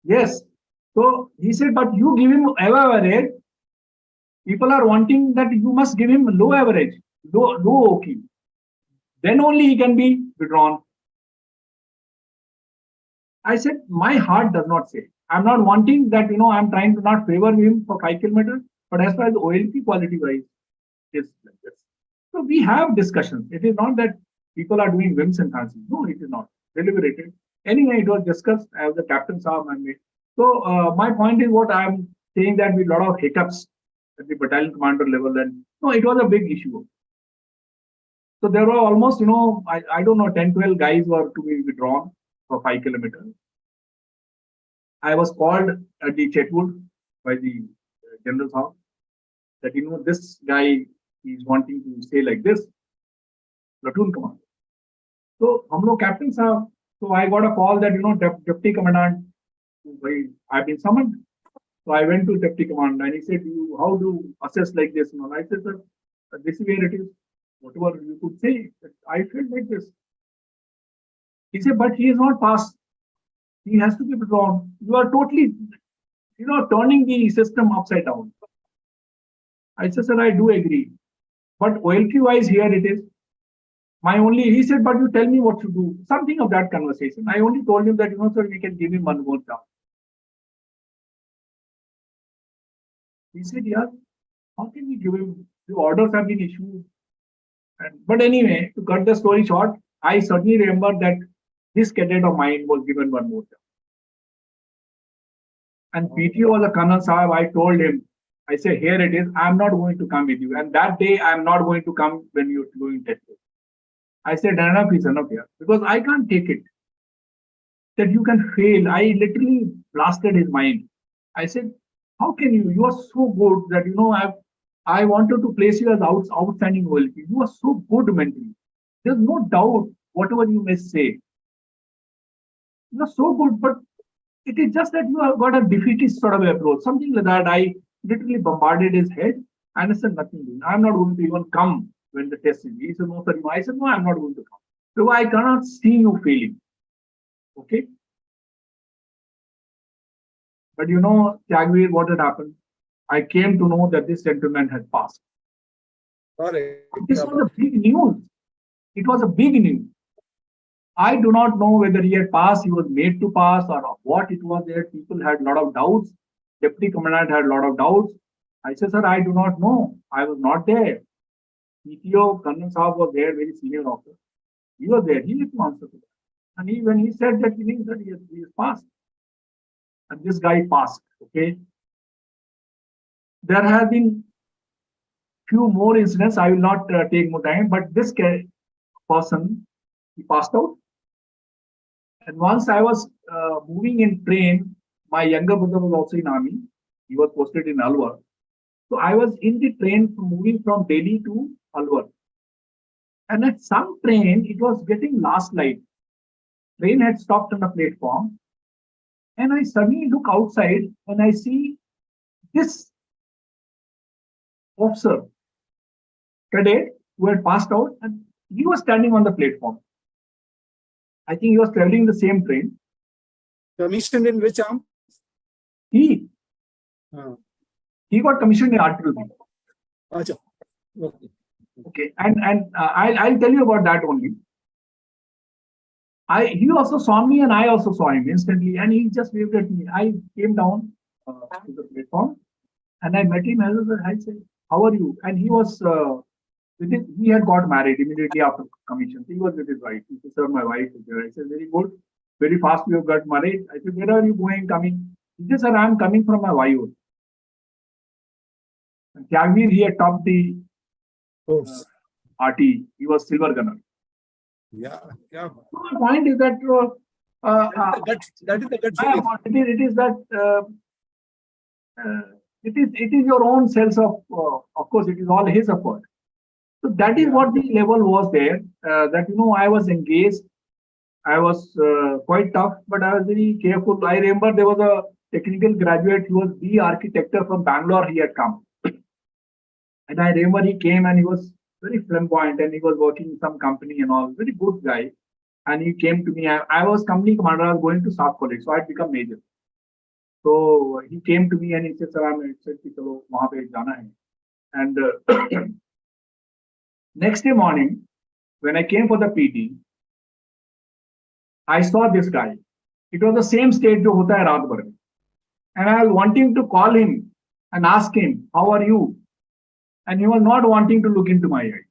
Yes. So he said, but you give him above average. People are wanting that you must give him low average, low OQ. Then only he can be withdrawn. I said, my heart does not say. I'm not wanting that, I'm trying to not favor him for 5 kilometers, but as far as OLP quality wise, it's like this. So we have discussions. It is not that people are doing whims and fancies. No, it is not. Deliberated. Anyway, it was discussed as the captain saw my mate. So my point is what I'm saying, that with a lot of hiccups, at the battalion commander level, and no, it was a big issue. So there were almost, I don't know, 10, 12 guys were to be withdrawn for 5 kilometers. I was called at the Chetwood by the general's house that, this guy is wanting to stay like this, platoon commander. So, captain sahab, so I got a call that, deputy commandant, I've been summoned. So I went to deputy commandant and he said, how do you assess like this? And I said, sir, this is where it is. Whatever you could say, I felt like this. He said, but he is not passed. He has to be withdrawn. You are totally, turning the system upside down. I said, sir, I do agree. But OLQ wise, here it is. He said, but you tell me what to do. Something of that conversation. I only told him that, sir, we can give him one more chance. He said, yeah, how can we give him? The orders have been issued. But anyway, to cut the story short, I certainly remember that this cadet of mine was given one more chance. And PTO was a Colonel Sahib. I told him, I said, here it is. I'm not going to come with you. And that day, I'm not going to come when you're doing testing. I said, enough is enough here. Because I can't take it. That you can fail. I literally blasted his mind. I said, how can you? You are so good that, I wanted to place you as outstanding OLP. You are so good mentally. There's no doubt, whatever you may say. You are so good, but it is just that you have got a defeatist sort of approach. Something like that. I literally bombarded his head and I said, nothing. I'm not going to even come when the test is. He said, no, sir. I said, no, I'm not going to come. So I cannot see you failing. Okay? But Tyagveer, what had happened? I came to know that this gentleman had passed. This was a big news. It was a big news. I do not know whether he had passed, he was made to pass, or what it was there. People had a lot of doubts. Deputy commandant had a lot of doubts. I said, sir, I do not know. I was not there. PTO, Colonel Sahab was there, very senior officer. He was there. He had to answer to that. And when he said that, he means that he has passed. And this guy passed. Okay. There have been few more incidents. I will not take more time, but this person, he passed out. And once I was moving in train, my younger brother was also in army. He was posted in Alwar. So I was in the train moving from Delhi to Alwar. And at some train, it was getting last light. Train had stopped on a platform. And I suddenly look outside and I see this officer, cadet, who had passed out, and he was standing on the platform. I think he was traveling the same train. Commissioned in which arm? He got commissioned in artillery. Okay, and I'll tell you about that only. He also saw me and I also saw him instantly, and he just waved at me. I came down to the platform and I met him. I said, how are you? And he was he had got married immediately after commission. He was with his wife. He said, sir, my wife is there. I said, very good. Very fast we have got married. I said, where are you going, coming? He said, sir, I am coming from my wife. And Tyagveer, he had topped the RT. He was silver gunner. Yeah. So my point is that that is the gut feeling. It is that it is your own sense of course, it is all his effort. So that is what the level was there. That I was engaged. I was quite tough, but I was very careful. I remember there was a technical graduate. He was the architect from Bangalore. He had come, and I remember he came and he was very flamboyant and he was working in some company and all. Very good guy. And he came to me. I was company commander. I was going to staff college, so I had become major. So he came to me and he said, "Sir, I'm said, chalo, wahan pe jana hai." And next day morning, when I came for the PT, I saw this guy. It was the same state jo hota hai raat bhar mein. And I was wanting to call him and ask him, how are you? And he was not wanting to look into my eye.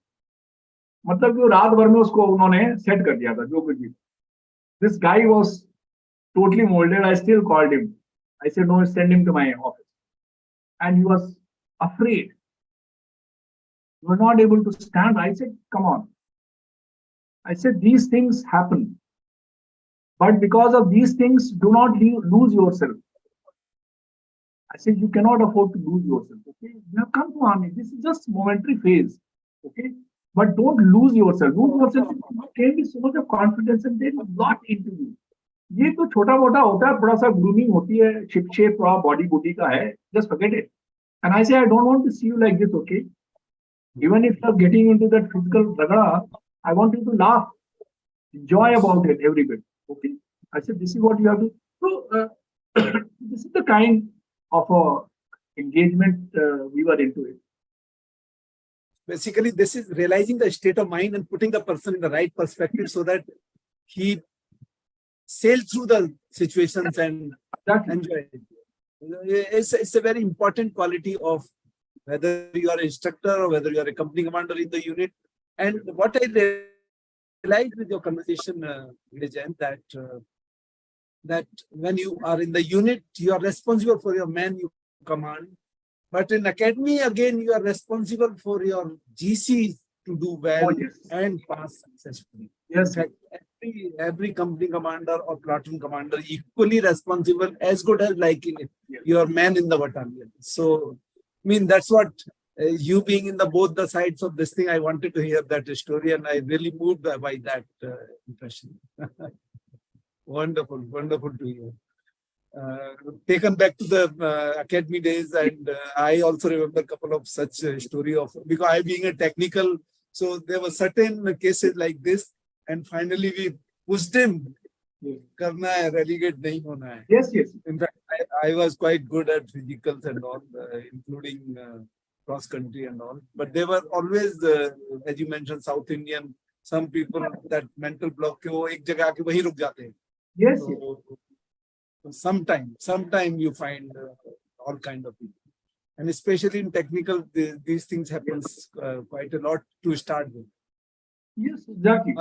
मतलब कि रात भर में उसको उन्होंने set कर दिया था जो कुछ भी. This guy was totally molded. I still called him. I said, no, send him to my office. And he was afraid. You were not able to stand. I said, come on. I said, these things happen. But because of these things, do not lose yourself. I said, you cannot afford to lose yourself. Okay, you have come to army. This is just momentary phase. Okay, but don't lose yourself. Lose yourself. There can be so much of confidence and then lot into you. ये तो छोटा मोटा होता है, थोड़ा सा grooming होती है, शिप शेप थोड़ा बॉडी बॉडी का है, just forget it. And I say, I don't want to see you like this, okay? Even if you're getting into that physical ragda, I want you to laugh, enjoy about it every bit, okay? I said, this is what you have to. So this is the kind of engagement we were into it. Basically, this is realizing the state of mind and putting the person in the right perspective so that he sail through the situations and enjoy it. It's a very important quality of whether you are an instructor or whether you are a company commander in the unit. And what I realized with your conversation, Jayant, that when you are in the unit, you are responsible for your men you command. But in academy, again, you are responsible for your GCs to do well and pass successfully. Yes. In fact, every company commander or platoon commander equally responsible, as good as like your man in the battalion. So, I mean, that's what you being in the both the sides of this thing, I wanted to hear that story, and I really moved by that impression. Wonderful, wonderful to hear. Taken back to the academy days, and I also remember a couple of such story of, because I being a technical, so there were certain cases like this, and finally we pushed him. Karna hai, relegate nahi hona hai. Yes, yes. In fact, I was quite good at physicals and all, including cross country and all. But they were always, as you mentioned, South Indian. Some people that mental block ke wo ek jagah aake wahi ruk jate hain. Yes. So, sometime you find all kind of people, and especially in technical, these things happens quite a lot to start with. Yes, exactly.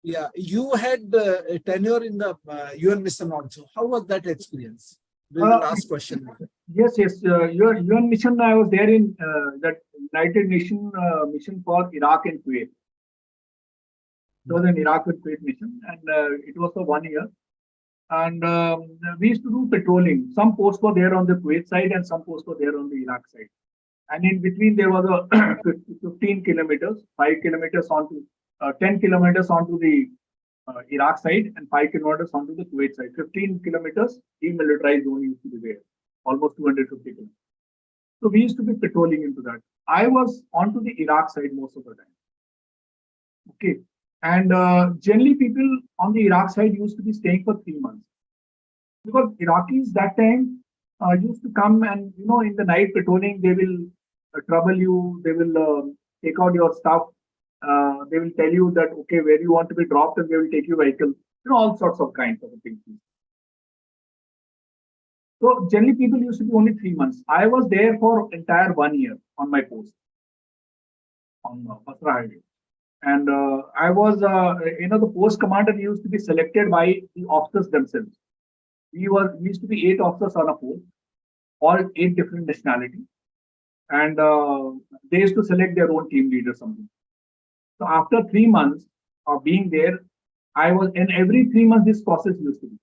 Yeah, you had a tenure in the UN mission also. How was that experience? This is the last question. Yes. Your UN mission, I was there in that United Nations mission for Iraq and Kuwait. It was an Iraq and Kuwait mission, and it was for 1 year. And we used to do patrolling. Some posts were there on the Kuwait side and some posts were there on the Iraq side. And in between there was a 15 kilometers, 5 kilometers onto 10 kilometers onto the Iraq side and 5 kilometers onto the Kuwait side. 15 kilometers demilitarized zone used to be there, almost 250 kilometers. So we used to be patrolling into that. I was onto the Iraq side most of the time. Okay. And generally people on the Iraq side used to be staying for 3 months. Because Iraqis that time used to come and, in the night patrolling, they will trouble you, they will take out your stuff, they will tell you that, okay, where you want to be dropped and they will take your vehicle, all sorts of kinds of things. So generally people used to be only 3 months. I was there for entire 1 year on my post on Basra Highway. And I was, the post commander used to be selected by the officers themselves. We used to be 8 officers on a post, all 8 different nationalities. And they used to select their own team leader something. So after 3 months of being there, and every 3 months this process used to be.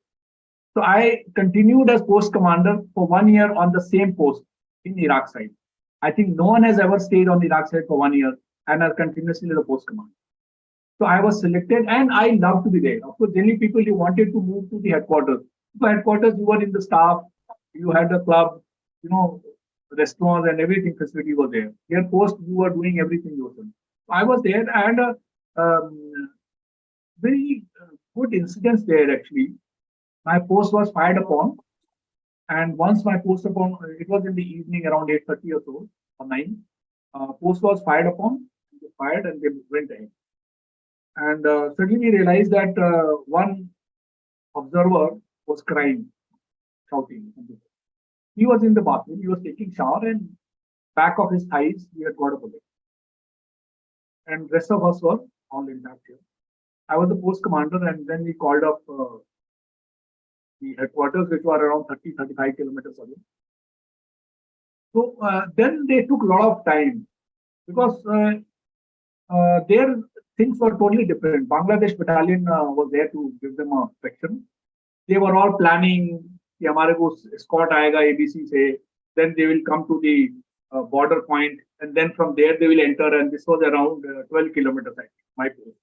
So I continued as post commander for 1 year on the same post in Iraq side. I think no one has ever stayed on the Iraq side for 1 year and are continuously the post commander. So I was selected and I loved to be there. Of course, generally people, you wanted to move to the headquarters. So headquarters, you were in the staff, you had a club, restaurants and everything facility was there. Here post, you were doing everything yourself. I was there and very good incidents there actually. My post was fired upon. And once my post upon, it was in the evening around 8:30 or so, or 9. Post was fired upon, they fired and they went ahead. And suddenly we realized that one observer was crying, shouting. He was in the bathroom, he was taking shower and back of his thighs, he had got a bullet. And rest of us were all intact here. I was the post commander and then we called up the headquarters, which were around 30-35 kilometers away. So then they took a lot of time because their things were totally different. Bangladesh battalion was there to give them a protection. They were all planning कि हमारे को escort आएगा ABC से, then they will come to the border point, and then from there they will enter, and this was around 12 kilometers, I think, my place,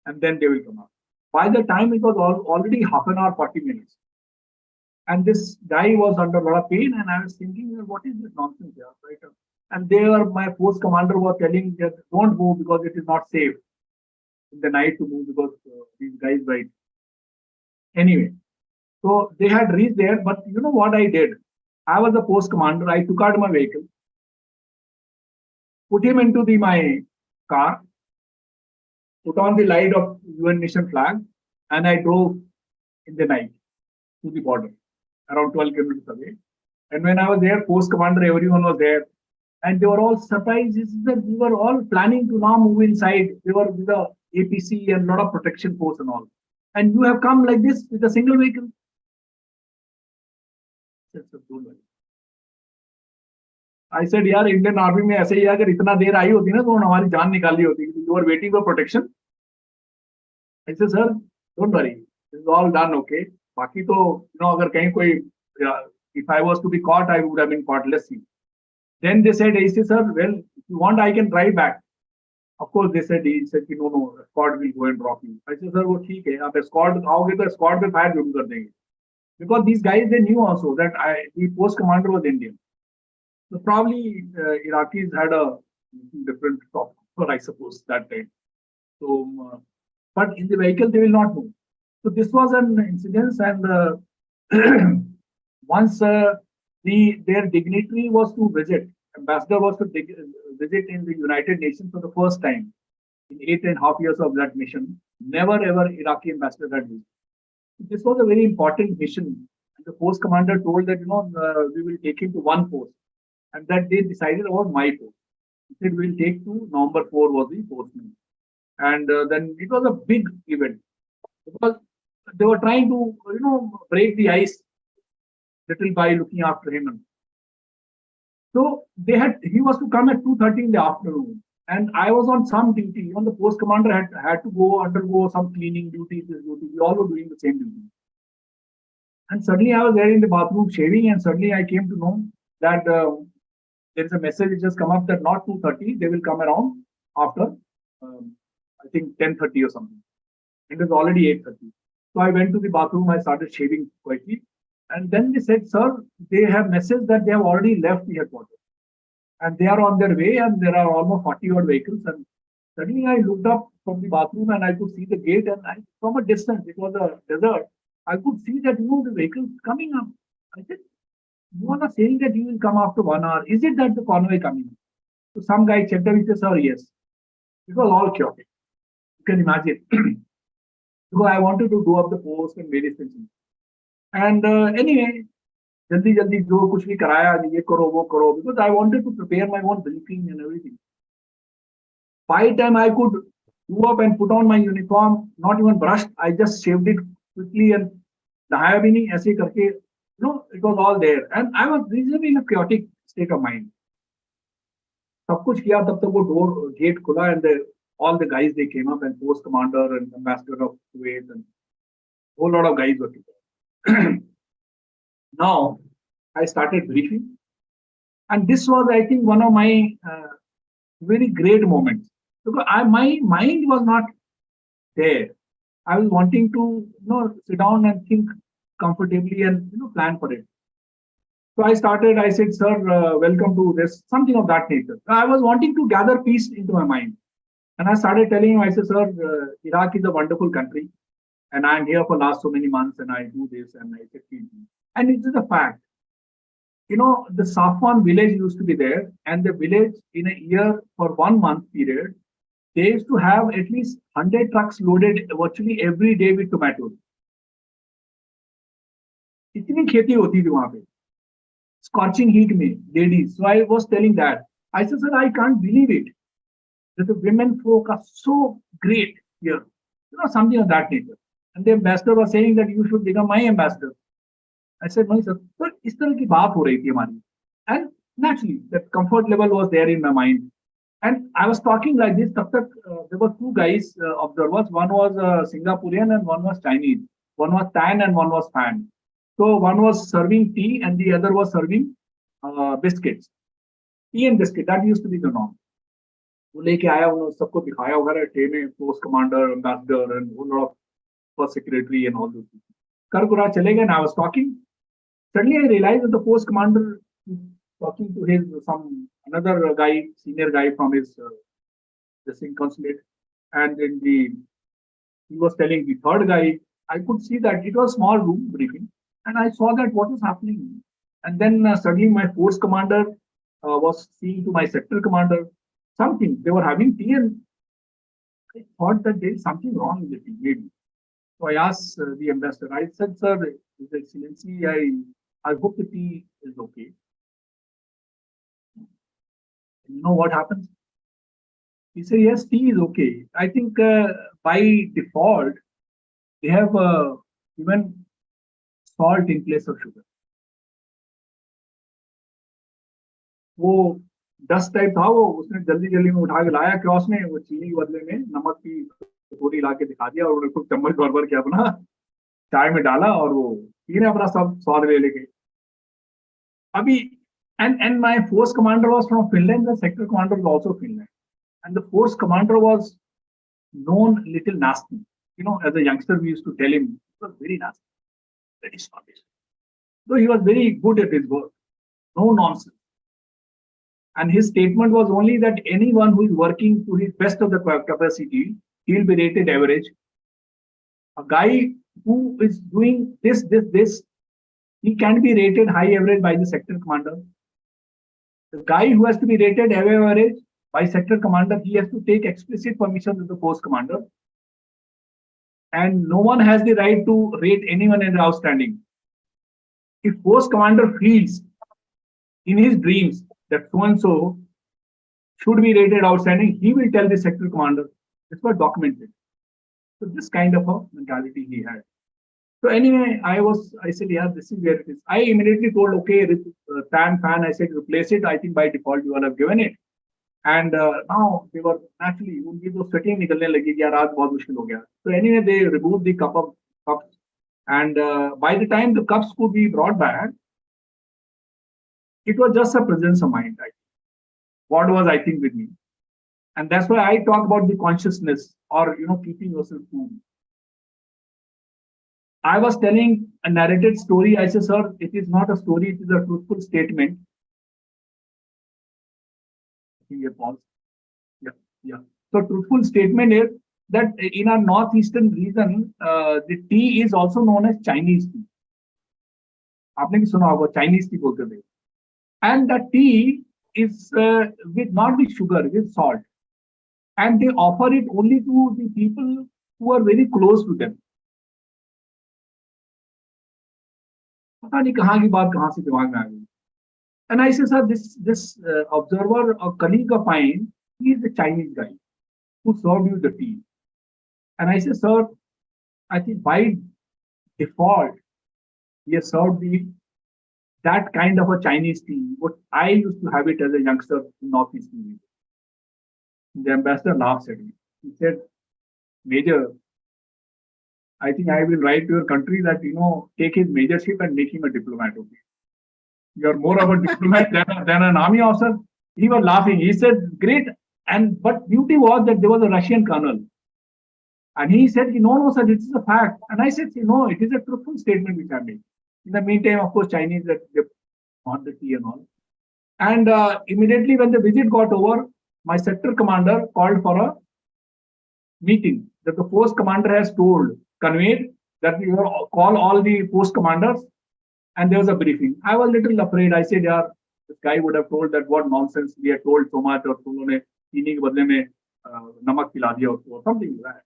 and then they will come out. By the time it was already half an hour, 40 minutes, and this guy was under a lot of pain, and I was thinking, what is this nonsense here, right? And there, my post commander was telling that don't move because it is not safe in the night to move because these guys right. Anyway, so they had reached there, but you know what I did? I was the post commander. I took out my vehicle, put him into my car, put on the light of UN mission flag, and I drove in the night to the border, around 12 kilometers away. And when I was there, post commander, everyone was there, and they were all surprised that we were all planning to now move inside. They were with the APC and a lot of protection force and all. And you have come like this with a single vehicle. I said, यार Indian army में ऐसे ही अगर इतना देर आई होती ना तो हमारी जान निकाली होती. You are waiting for protection. I said, sir, don't worry, this is all done, okay. बाकी तो अगर कहीं कोई if I was to be caught, I would have been caught. Let's see. Then they said, I said, sir, well, if you want, I can drive back. Of course, he said, no, escort will go and drop you. I said, sir, वो ठीक है, आप escort आओगे तो escort पे fire जरूर कर देंगे. Because these guys, they knew also that the post commander was Indian. So probably Iraqis had a different top, I suppose, that time. So, but in the vehicle, they will not move. So this was an incident, and once their dignitary was to visit, ambassador was to visit in the United Nations for the first time in 8.5 years of that mission. Never ever Iraqi ambassador had visited. This was a very important mission, and the post commander told that we will take him to one post, and that they decided about my post. He said we will take to November 4 was the post name, and then it was a big event because they were trying to break the ice little by looking after him. So he was to come at 2:30 in the afternoon, and I was on some duty. Even the post commander had to undergo some cleaning duties. We all were doing the same duty. And suddenly I was there in the bathroom shaving, and suddenly I came to know that there is a message which has come up that not 2:30, they will come around after I think 10:30 or something. It was already 8:30. So I went to the bathroom. I started shaving quickly. And then they said, sir, they have messaged that they have already left the headquarters. And they are on their way, and there are almost 40 odd vehicles. And suddenly I looked up from the bathroom and I could see the gate. And from a distance, it was a desert, I could see that, the vehicles coming up. I said, you are not saying that you will come after 1 hour. Is it that the convoy coming? So some guy checked up, he said, sir, yes. It was all chaotic. You can imagine. So I wanted to do up the post and various things. And anyway, jaldi jo kuch bhi karaya, ye karo, wo karo, because I wanted to prepare my own briefing and everything. By the time I could go up and put on my uniform, not even brushed, I just shaved it quickly and nahaya bhi nahi, aise karke, it was all there. And I was reasonably in a chaotic state of mind. सब कुछ किया, तब तक वो gate खुला, and all the guys, they came up, and post commander and ambassador of Kuwait and whole lot of guys were together. Now I started briefing, and this was, I think, one of my very great moments, because my mind was not there. I was wanting to sit down and think comfortably and plan for it. So I said, sir, welcome to this, something of that nature. I was wanting to gather peace into my mind. And I started telling him, I said, sir, Iraq is a wonderful country, and I'm here for last so many months, and I do this, and I said, and it is a fact. The Safwan village used to be there, and the village in a year for 1 month period, they used to have at least 100 trucks loaded virtually every day with tomatoes. इतनी खेती होती थी वहां पे, scorching heat में, ladies. So I was telling that. I said, sir, I can't believe it, that the women folk are so great here. Something of that nature. And the ambassador was saying that you should become my ambassador. I said, no, sir. So इस तरह की बात हो रही थी हमारी. And Naturally, that comfort level was there in my mind. And I was talking like this. There were two guys, observers. One was Singaporean and one was Chinese. One was Tan and one was Fan. So one was serving tea and the other was serving biscuits. Tea and biscuit. That used to be the norm. वो लेके आया उन्होंने सबको दिखाया वगैरह tray में post commander ambassador and वो lot of first secretary and all those कर कुरा चले गए. I was talking. Suddenly I realized that the post commander is talking to his another guy, senior guy from his the consulate, and then he was telling the third guy. I could see that it was a small room briefing, and I saw that what was happening. And then suddenly my force commander was saying to my sector commander something. They were having tea, and I thought that there is something wrong with the tea, maybe. So I asked the ambassador. I said, "Sir, His Excellency, I hope the tea is okay." And you know what happens? He said, "Yes, tea is okay. I think by default, they have given salt in place of sugar." वो 10 type था वो उसने जल्दी जल्दी में उठा के लाया क्रॉस में वो चीनी के बदले में नमक की थोड़ी ला के दिखा दिया और उन्होंने खुद चम्मच भर के अपना चाय में डाला और वो पीने अपना सब स्वाद ले लेके अभी. And my force commander was from Finland. The sector commander was also Finland, and the force commander was known little nasty. You know, as a youngster, we used to tell him he was very nasty, very snobbish. Though he was very good at his work, no nonsense. And his statement was only that anyone who is working to his best of the capacity, he'll be rated average. A guy who is doing this, he can be rated high average by the sector commander. The guy who has to be rated average by sector commander, he has to take explicit permission with the post commander. And no one has the right to rate anyone as outstanding. If post commander feels in his dreams that so-and-so should be rated outstanding, he will tell the sector commander. This was documented. So this kind of a mentality he had. So anyway, I said, yeah, this is where it is. I immediately told, okay, fan, I said, replace it. I think by default you all have given it. And now they were naturally, उनकी तो sweating निकलने लगी कि यार आज बहुत मुश्किल हो गया. So anyway, they removed the cups. And by the time the cups could be brought back, it was just a presence of mind. God was, I think, with me. And that's why I talk about the consciousness or, keeping yourself cool. I was telling a narrated story. I said, sir, it is not a story. It is a truthful statement. I think a pause. Yeah. So truthful statement is that in our northeastern region, the tea is also known as Chinese tea. आपने भी सुना होगा Chinese tea बोलते थे. And the tea is not with sugar, with salt. And they offer it only to the people who are very close to them. पता नहीं कहाँ की बात कहाँ से दिमाग में आ गई. And I said, sir, this observer or colleague of mine, he is a Chinese guy who served you the tea. And I said, sir, I think by default, he has served me that kind of a Chinese tea, what I used to have it as a youngster in Northeastern region. The ambassador laughed at me. He said, Major, I think I will write to your country that, take his majorship and make him a diplomat. Okay? You're more of a diplomat than an army officer. He was laughing. He said, great. But beauty was that there was a Russian colonel. And he said, no, sir, this is a fact. And I said, no, it is a truthful statement which I made. In the meantime, of course, Chinese that they want the tea and all. And immediately when the visit got over, my sector commander called for a meeting that the post commander has conveyed that we will call all the post commanders, and there was a briefing. I was a little afraid. I said, yeah, this guy would have told that what nonsense we had told so much, or चीनी के बदले में नमक पिला दिया or something like that.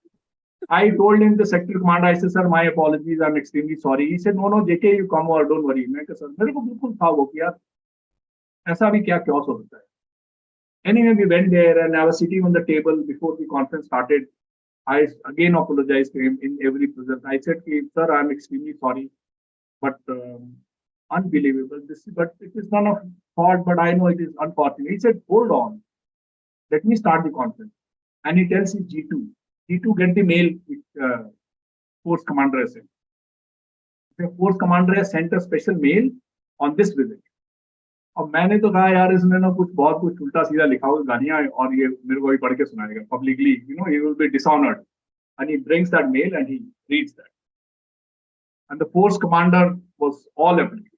I told him, the sector commander, I said, sir, my apologies, I'm extremely sorry. He said, no, JK, you come over, don't worry. मैं कहा, sir, मेरे को बिल्कुल था वो कि यार ऐसा भी क्या हो सकता है. Anyway, we went there and I was sitting on the table before the conference started. I again apologized to him in every presence. I said, sir, I'm extremely sorry, but unbelievable. But it is none of fault, but I know it is unfortunate. He said, hold on, let me start the conference. And he tells his G2. G2 get the mail which force commander has sent. The force commander has sent a special mail on this visit. अब मैंने तो कहा यार इसने ना कुछ उल्टा सीधा लिखा हुआ गालियां और ये मेरे को भी पढ़ के सुनाएगा publicly, he will be dishonored. And he brings that mail and he reads that. And the force commander was all appreciated.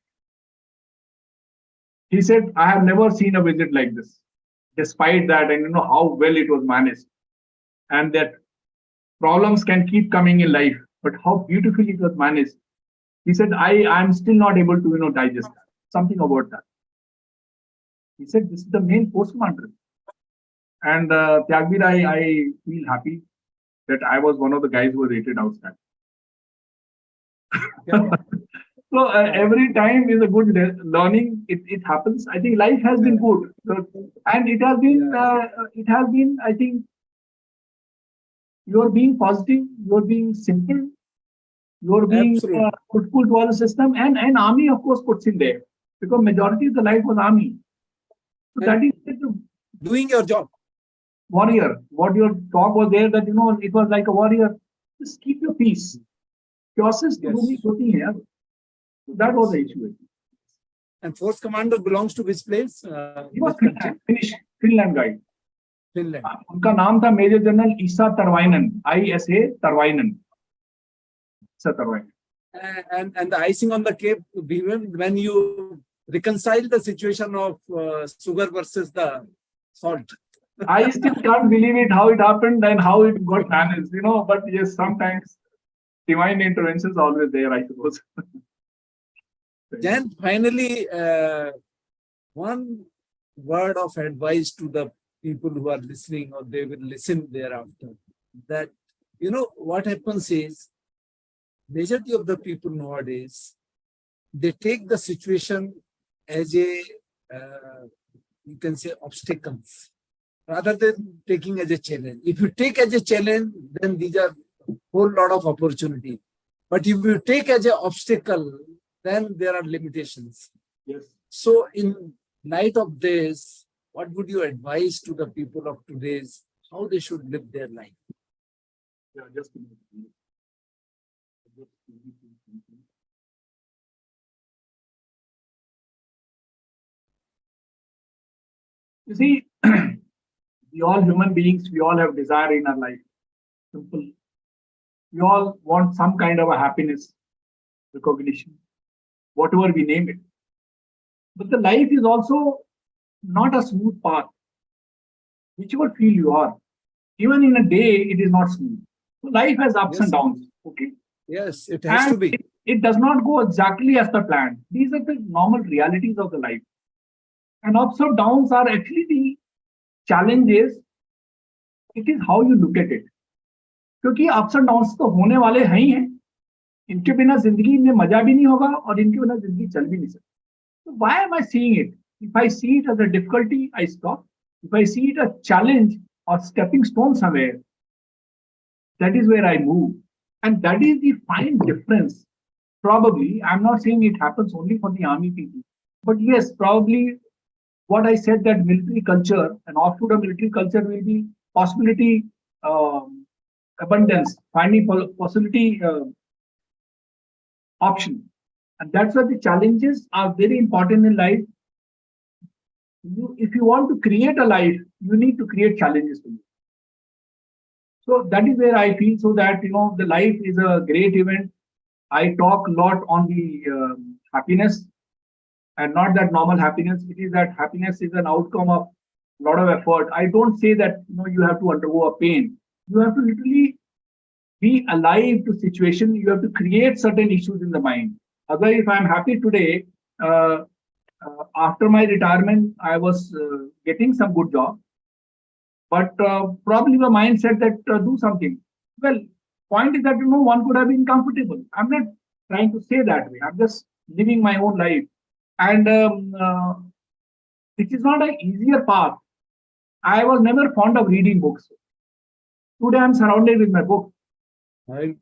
He said, I have never seen a visit like this. Despite that, and how well it was managed. And that problems can keep coming in life, but how beautifully it was managed. He said, I am still not able to, digest that. Something about that. He said, this is the main force commander. And Tyagveer, I feel happy that I was one of the guys who were rated outstanding. Yeah. So every time is a good learning. It happens. I think life has been good, and it has been. I think you're being positive. You're being simple. You're being fruitful to all the system, and army of course puts in there because majority of the life was army. So that is doing your job. Warrior. What your talk was there that it was like a warrior. Just keep your peace. Process to do here. So that was the issue. And force commander belongs to which place? He was Finland guy. Finland. उनका नाम था Major General Isa Tarvainen. ISA Tarvainen. Isa Tarvainen. And the icing on the cake, when you reconcile the situation of sugar versus the salt. I still can't believe it, how it happened and how it got managed, but yes, sometimes divine intervention is always there, I suppose. Then finally, one word of advice to the people who are listening, or they will listen thereafter, that, what happens is, majority of the people nowadays, they take the situation as a, you can say, obstacles, rather than taking as a challenge. If you take as a challenge, then these are a whole lot of opportunity. But if you take as an obstacle, then there are limitations. Yes. So in light of this, what would you advise to the people of today's, how they should live their life? Yeah, just a minute. You see, we all human beings, we all have desire in our life. Simple. We all want some kind of a happiness, recognition, whatever we name it. But the life is also not a smooth path. Whichever field you are, even in a day, it is not smooth. So life has ups and downs. Okay. Yes, it has to be. It does not go exactly as per plan. These are the normal realities of the life. And ups or downs are actually the challenges. It is how you look at it. क्योंकि ups and downs तो होने वाले हैं ही हैं. इनके बिना जिंदगी में मजा भी नहीं होगा और इनके बिना जिंदगी चल भी नहीं सकती. So why am I seeing it? If I see it as a difficulty, I stop. If I see it as a challenge or stepping stone somewhere, that is where I move. And that is the fine difference. Probably, I'm not saying it happens only for the army people. But yes, probably what I said, that military culture and offshoot of military culture will be possibility, abundance, finding possibility option. And that's why the challenges are very important in life. If you want to create a life, you need to create challenges for you. So that is where I feel so that, the life is a great event. I talk a lot on the happiness, and not that normal happiness. It is that happiness is an outcome of a lot of effort. I don't say that, you have to undergo a pain. You have to literally be alive to situation. You have to create certain issues in the mind. Otherwise, if I'm happy today, after my retirement, I was getting some good job. But probably my mind said that do something. Well, point is that, one could have been comfortable. I'm not trying to say that way. I'm just living my own life. And it is not an easier path. I was never fond of reading books. Today, I'm surrounded with my books. Right.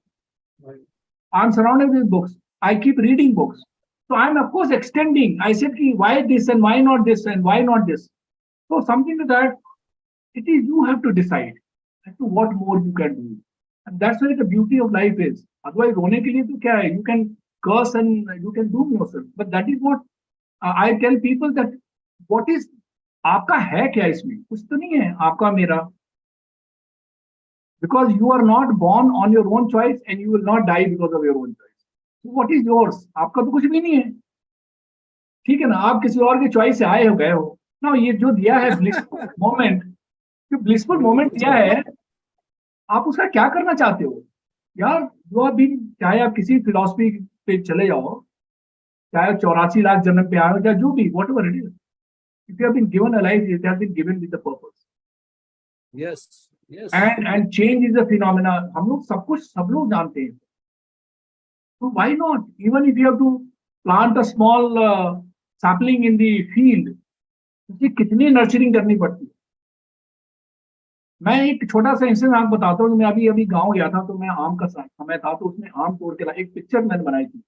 I'm surrounded with books. I keep reading books. So I'm of course extending. I said, why this and why not this and why not this? So something like that, it is you have to decide as to what more you can do. And that's why the beauty of life is. Otherwise, रोने के लिए तो क्या है? You can curse and you can doom yourself. But that is what I tell people, that what is आपका है क्या इसमें? कुछ तो नहीं है आपका मेरा. Because you are not born on your own choice and you will not die because of your own choice. So what is yours? आपका तो कुछ भी नहीं है. ठीक है ना, आप किसी और के चॉइस से आए हो गए हो ना. ये जो दिया है ब्लिसफुल मोमेंट, जो ब्लिसफुल मोमेंट दिया है, आप उसका क्या करना चाहते हो यार? जो अभी चाहे आप किसी फिलॉसफी पे चले जाओ, चाहे 84 लाख जन्म पे आए हो, चाहे जो भी, whatever it is, if you have been given a life, it has been given with a purpose. Yes yes. And change is a phenomena. हम लोग सब कुछ सब लोग जानते हैं. तो why not, even if you have to plant a small sapling in the field, उसकी कितनी नर्चरिंग करनी पड़ती है. मैं एक छोटा सा इंसिडेंट आपको बताता हूँ. मैं अभी अभी गांव गया था, तो मैं आम का समय था, तो उसमें आम तोड़ के ला, एक पिक्चर मैंने बनाई थी.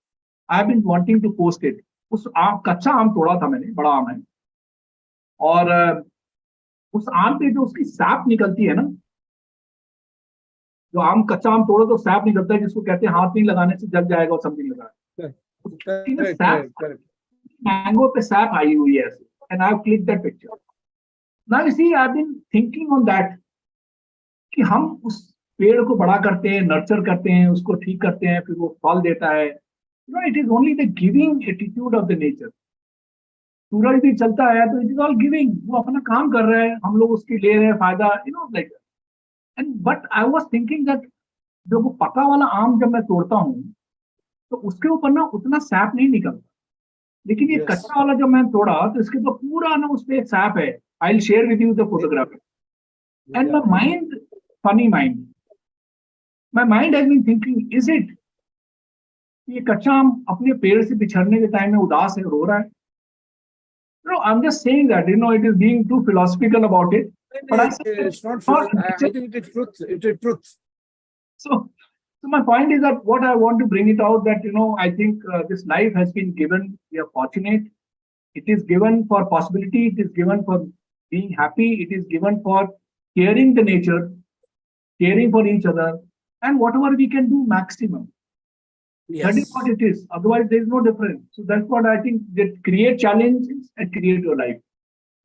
I have been wanting to post it. उस आम, कच्चा आम तोड़ा था मैंने, बड़ा आम है, और उस आम पे जो उसकी सैप निकलती है ना, जो आम कच्चा आम तोड़ो तो सैप निकलता है, जिसको कहते हैं हाथ नहीं लगाने से जल जाएगा और समथिंग लगा. मैंगो पे सैप आई हुई है ऐसे, and I have click that picture. Now you see, I have been thinking on that, कि हम उस पेड़ को बड़ा करते हैं, नर्चर करते हैं, उसको ठीक करते हैं, फिर वो फल देता है. It is only the giving attitude of the nature. सूरज भी चलता है तो इट इज ऑल गिविंग. वो अपना काम कर रहा है, हम लोग उसकी ले रहे हैं फायदा, like. And but I was thinking that जब वो पका वाला आम जब मैं तोड़ता हूँ, तो उसके ऊपर ना उतना सैप नहीं निकलता. लेकिन ये कच्चा वाला जब मैं तोड़ा, तो इसके ऊपर पूरा ना उस पर एक सैप है. I will share with you the photograph. And my mind, funny mind. My mind has been thinking, is it ये कच्चा आम अपने पेड़ से बिछड़ने के टाइम में उदास है, रो रहा है? No, I'm just saying that, it is being too philosophical about it. But it's not. I think it is truth. It is truth. So my point is that what I want to bring it out, that I think this life has been given. We are fortunate. It is given for possibility. It is given for being happy. It is given for caring the nature, caring for each other, and whatever we can do maximum. Yes. That is what it is. Otherwise, there is no difference. So that's what I think, that create challenges and create your life.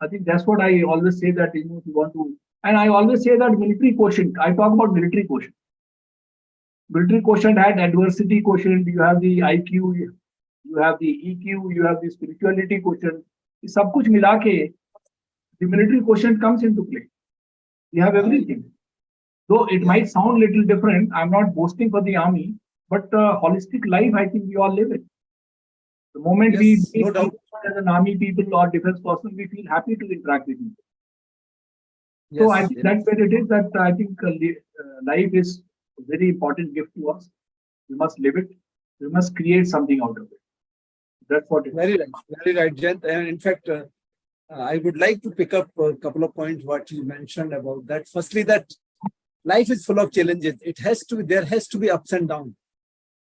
I think that's what I always say, that if you want to, and I always say that military quotient. I talk about military quotient. Military quotient had adversity quotient. You have the IQ, you have the EQ, you have the spirituality quotient. सब कुछ मिला के, the military quotient comes into play. You have everything. Though it might sound a little different, I'm not boasting for the army, but holistic life, I think we all live it. The moment we meet as an army people or defense person, we feel happy to interact with people. So I think that's where it is, that I think life is a very important gift to us. We must live it. We must create something out of it. That's what it is. Very right, Jayant. And in fact, I would like to pick up a couple of points what you mentioned about that. Firstly, that life is full of challenges. It has to be, there has to be ups and down.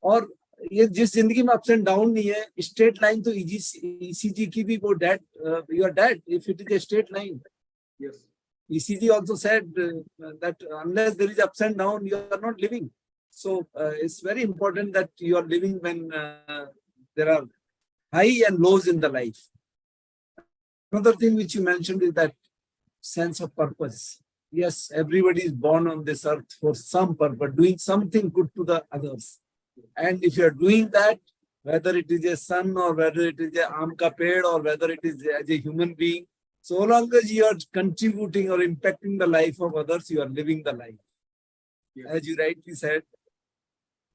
और ये जिस जिंदगी में ups and down नहीं है, straight line तो ECG की भी वो dead, you are dead if it is a straight line. Yes, ECG also said that unless there is ups and down, you are not living. So it's very important that you are living when there are high and lows in the life. Another thing which you mentioned is that sense of purpose. Yes, everybody is born on this earth for some purpose, doing something good to the others. And if you are doing that, whether it is a son or whether it is a aam ka ped or whether it is as a human being, so long as you are contributing or impacting the life of others, you are living the life. Yes. As you rightly said,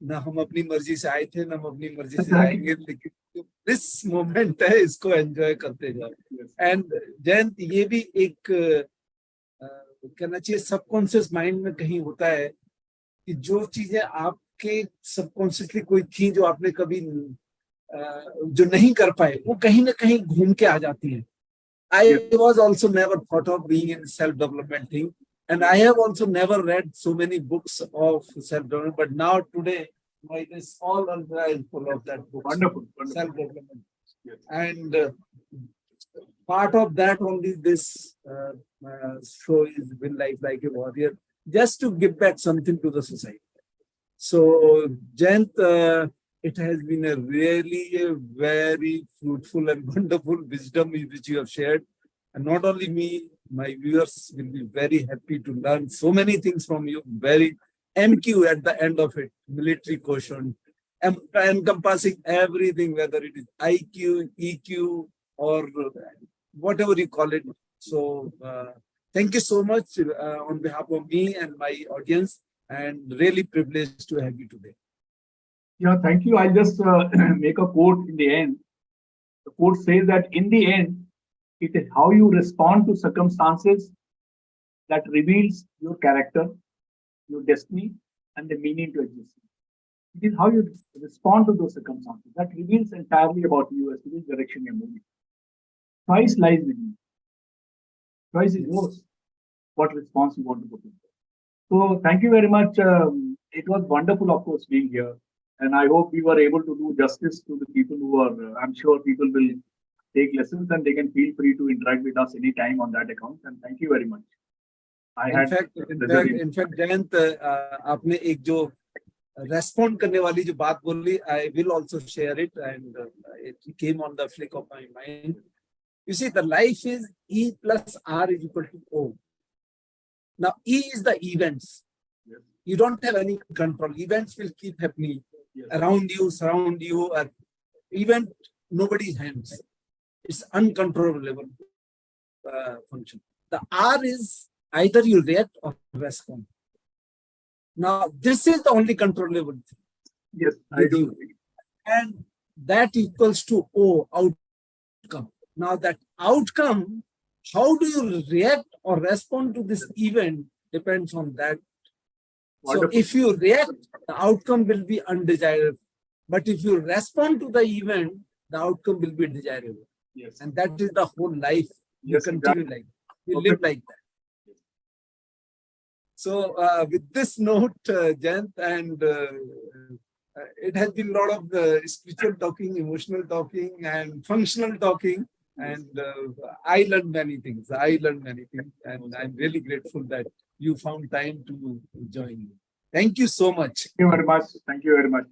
ना हम अपनी मर्जी से आए थे, ना हम अपनी मर्जी से जाएंगे, लेकिन दिस मोमेंट है, इसको एंजॉय करते जाओ. एंड जयंत, ये भी एक कहना चाहिए सबकॉन्शियस माइंड में कहीं होता है कि जो चीजें आपके सबकॉन्शियसली कोई थी जो आपने कभी जो नहीं कर पाए, वो कहीं ना कहीं घूम के आ जाती हैं. I was also never thought of being in self-development thing, and I have also never read so many books of self-development. But now today, Mine is all under full of that book. Wonderful, wonderful. Self-development. Yes. And part of that only this show is Win Life Like a Warrior, just to give back something to the society. So, Jayant, it has been a really very fruitful and wonderful wisdom which you have shared. And not only me, my viewers will be very happy to learn so many things from you. Very MQ at the end of it, military quotient, encompassing everything, whether it is IQ, EQ, or whatever you call it. So, thank you so much on behalf of me and my audience, and really privileged to have you today. Yeah, thank you. I'll just make a quote in the end. The quote says that in the end, it is how you respond to circumstances that reveals your character, your destiny, and the meaning to existence. It is how you respond to those circumstances that reveals entirely about you as to which direction you're moving. Choice lies with you. Choice is yours. What response you want to put in. So thank you very much. It was wonderful, of course, being here. And I hope we were able to do justice to the people who are, I'm sure people will take lessons and they can feel free to interact with us anytime on that account. And thank you very much. In fact, Jayant, आपने एक जो respond करने वाली जो बात बोली, I will also share it, and it came on the flick of my mind. You see, the life is E plus R is equal to O. Now, E is the events. Yes. You don't have any control. Events will keep happening around you, surround you. Event, nobody's hands. It's uncontrollable function. The R is either you react or respond. Now, this is the only controllable thing. Yes, I do. And that equals to O, outcome. Now, that outcome, how do you react or respond to this event depends on that. Wonderful. So, if you react, the outcome will be undesirable. But if you respond to the event, the outcome will be desirable. Yes. And that is the whole life. You Yes, continue exactly. like that. You live like that. So, with this note, Jayant, and it has been a lot of spiritual talking, emotional talking, and functional talking. And I learned many things. And I'm really grateful that you found time to join me. Thank you so much. Thank you very much. Thank you very much.